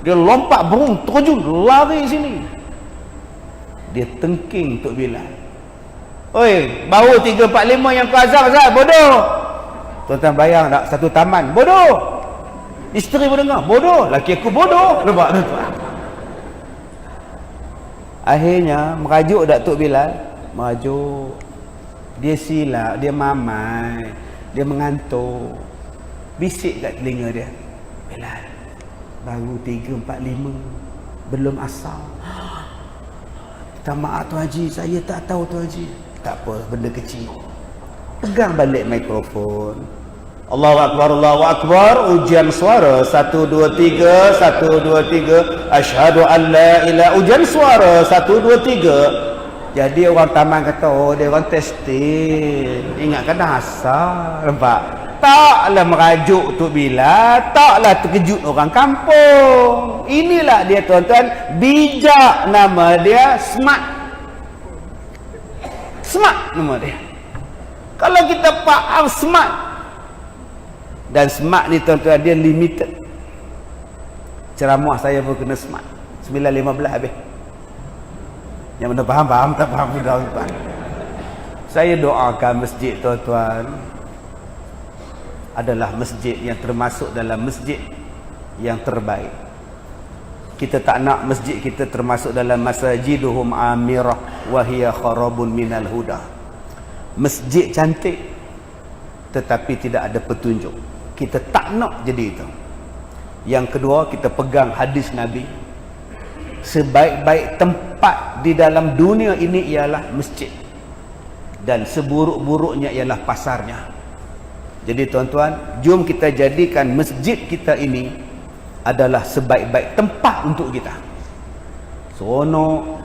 Dia lompat burung terjun lari sini. Dia tengking Tok Bilal. Oi, baru 3.45 yang kau azab bodoh. Tuan-tuan bayang tak, satu taman bodoh. Isteri pun dengar bodoh, laki aku bodoh. Nampak tuan-tuan. Akhirnya merajuk dak Tok Bilal, merajuk. Dia silap, dia mamai, dia mengantuk. Bisik kat telinga dia, Bilal, baru 3.45, belum asar. Minta maaf Tuan Haji, saya tak tahu Tuan Haji. Tak apa, benda kecil. Pegang balik mikrofon. Allahu Akbar, Allahu Akbar. Ujian suara 1 2 3, 1 2 3. Asyhadu an la ilaha. Ujian suara 1 2 3. Jadi orang taman kata, oh dia orang testing. Ingatkan dah asal. Nampak? Taklah merajuk Tok Bilal, taklah terkejut orang kampung. Inilah dia tuan-tuan, bijak, nama dia smart. Smart nama dia. Kalau kita faham smart. Dan smart ni tuan-tuan, dia limited. Ceramah saya pun kena smart. 9.15 habis. Yang mana faham, tak faham sudah tuan. Saya doakan masjid tuan-tuan adalah masjid yang termasuk dalam masjid yang terbaik. Kita tak nak masjid kita termasuk dalam masajiduhum amirah wa hiya kharabun minal huda. Masjid cantik tetapi tidak ada petunjuk. Kita tak nak jadi itu. Yang kedua, kita pegang hadis Nabi. Sebaik-baik tempat di dalam dunia ini ialah masjid, dan seburuk-buruknya ialah pasarnya. Jadi tuan-tuan, jom kita jadikan masjid kita ini adalah sebaik-baik tempat untuk kita. Seronok,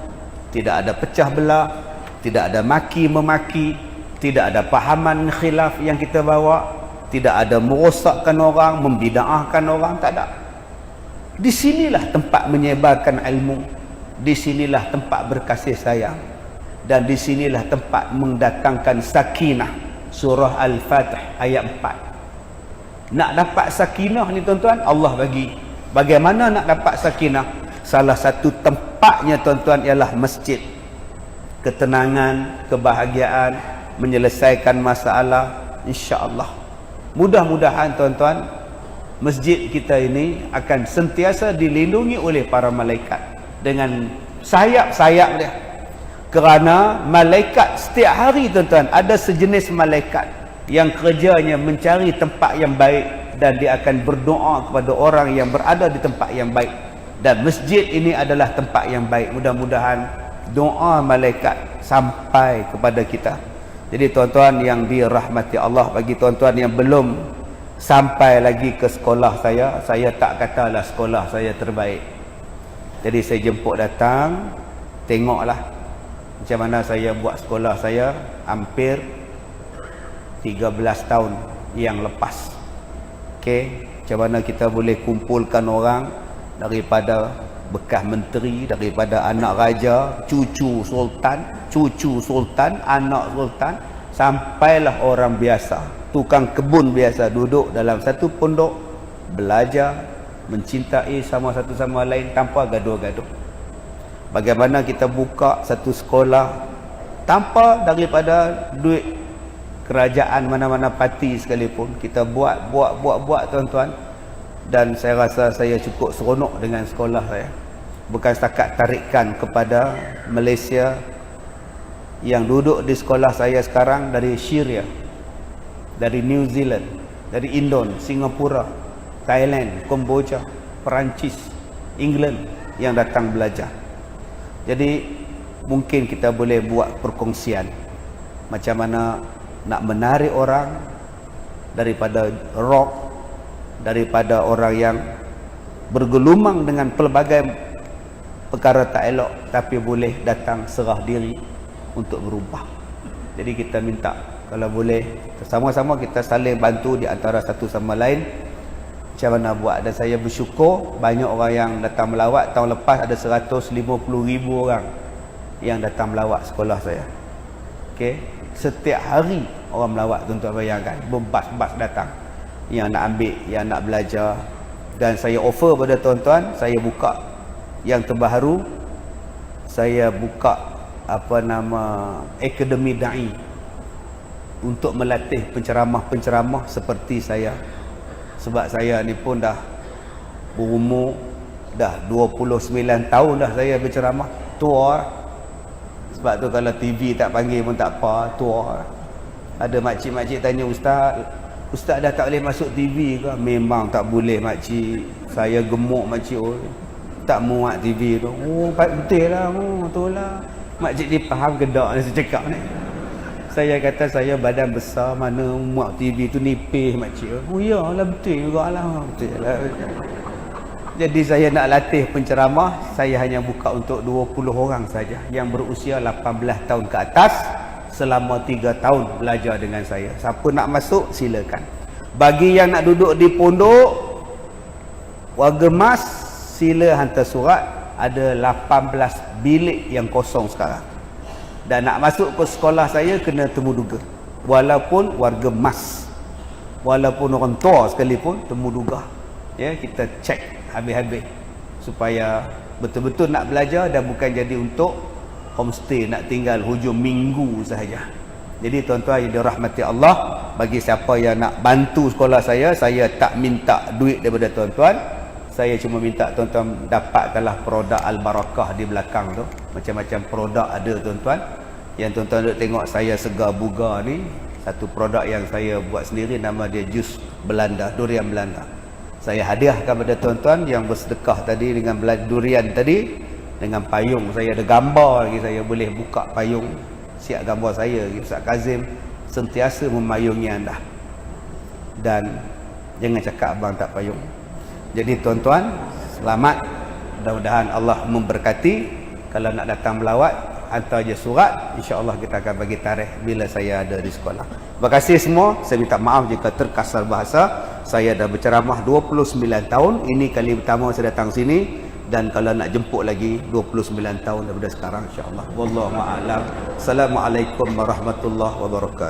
tidak ada pecah belah, tidak ada maki-memaki, tidak ada pahaman khilaf yang kita bawa, tidak ada merosakkan orang, membida'ahkan orang, tak ada. Di sinilah tempat menyebarkan ilmu, di sinilah tempat berkasih sayang, dan di sinilah tempat mendatangkan sakinah. Surah Al-Fatih ayat 4. Nak dapat sakinah ni tuan-tuan, Allah bagi. Bagaimana nak dapat sakinah? Salah satu tempatnya tuan-tuan ialah masjid. Ketenangan, kebahagiaan, menyelesaikan masalah, insya-Allah. Mudah-mudahan tuan-tuan, masjid kita ini akan sentiasa dilindungi oleh para malaikat dengan sayap-sayap dia. Kerana malaikat setiap hari tuan-tuan, ada sejenis malaikat yang kerjanya mencari tempat yang baik dan dia akan berdoa kepada orang yang berada di tempat yang baik. Dan masjid ini adalah tempat yang baik. Mudah-mudahan doa malaikat sampai kepada kita. Jadi tuan-tuan yang dirahmati Allah, bagi tuan-tuan yang belum sampai lagi ke sekolah saya tak katalah sekolah saya terbaik. Jadi saya jemput datang, tengoklah macam mana saya buat sekolah saya hampir 13 tahun yang lepas. Okey, macam mana kita boleh kumpulkan orang daripada bekas menteri, daripada anak raja, cucu sultan, anak sultan, sampailah orang biasa, tukang kebun biasa, duduk dalam satu pondok, belajar, mencintai sama satu sama lain tanpa gaduh-gaduh. Bagaimana kita buka satu sekolah tanpa daripada duit kerajaan mana-mana parti sekalipun, kita buat tuan-tuan. Dan saya rasa saya cukup seronok dengan sekolah saya. Bukan setakat tarikan kepada Malaysia, yang duduk di sekolah saya sekarang dari Syria, dari New Zealand, dari Indon, Singapura, Thailand, Kamboja, Perancis, England yang datang belajar. Jadi mungkin kita boleh buat perkongsian macam mana nak menarik orang daripada rock, daripada orang yang bergelumang dengan pelbagai perkara tak elok, tapi boleh datang serah diri untuk berubah. Jadi kita minta kalau boleh sama-sama kita saling bantu di antara satu sama lain macam mana buat. Dan saya bersyukur banyak orang yang datang melawat. Tahun lepas ada 150,000 orang yang datang melawat sekolah saya. Okey, setiap hari orang melawat, tuan-tuan bayangkan, berbas-bas datang yang nak ambil, yang nak belajar. Dan saya offer pada tuan-tuan, saya buka yang terbaru, saya buka Akademi Da'i untuk melatih penceramah-penceramah seperti saya. Sebab saya ni pun dah berumur dah 29 tahun dah saya berceramah, tua. Sebab tu kalau TV tak panggil pun tak apa, tua. Ada makcik-makcik tanya, Ustaz dah tak boleh masuk TV ke? Memang tak boleh makcik. Saya gemuk makcik, tak muat TV tu. Oh, betul lah, betul lah. Makcik ni faham gedak ni saya cakap ni. Saya kata saya badan besar, mana muat TV tu nipis makcik. Oh ya lah, betul juga lah. Betul lah. Jadi saya nak latih penceramah, saya hanya buka untuk 20 orang saja yang berusia 18 tahun ke atas, selama 3 tahun belajar dengan saya. Siapa nak masuk silakan. Bagi yang nak duduk di pondok warga emas, sila hantar surat. Ada 18 bilik yang kosong sekarang. Dan nak masuk ke sekolah saya kena temu duga. Walaupun warga emas, walaupun orang tua sekalipun, temu duga. Ya, kita cek habis-habis supaya betul-betul nak belajar dan bukan jadi untuk homestay, nak tinggal hujung minggu sahaja. Jadi tuan-tuan yang dirahmati Allah, bagi siapa yang nak bantu sekolah saya tak minta duit daripada tuan-tuan. Saya cuma minta tuan-tuan dapatkanlah produk Al-Barakah di belakang tu. Macam-macam produk ada tuan-tuan. Yang tuan-tuan duk tengok saya segar bugar ni, satu produk yang saya buat sendiri, nama dia jus Belanda, durian Belanda. Saya hadiahkan kepada tuan-tuan yang bersedekah tadi dengan durian tadi, dengan payung. Saya ada gambar lagi, saya boleh buka payung, siap gambar saya. Ustaz Kazim sentiasa memayungi anda. Dan jangan cakap abang tak payung. Jadi tuan-tuan, selamat. Mudah-mudahan Allah memberkati. Kalau nak datang melawat, hantar je surat. InsyaAllah kita akan bagi tarikh bila saya ada di sekolah. Terima kasih semua. Saya minta maaf jika terkasar bahasa. Saya dah berceramah 29 tahun. Ini kali pertama saya datang sini. Dan kalau nak jemput lagi 29 tahun daripada sekarang, insyaAllah. Wallahu a'lam. Assalamualaikum warahmatullahi wabarakatuh.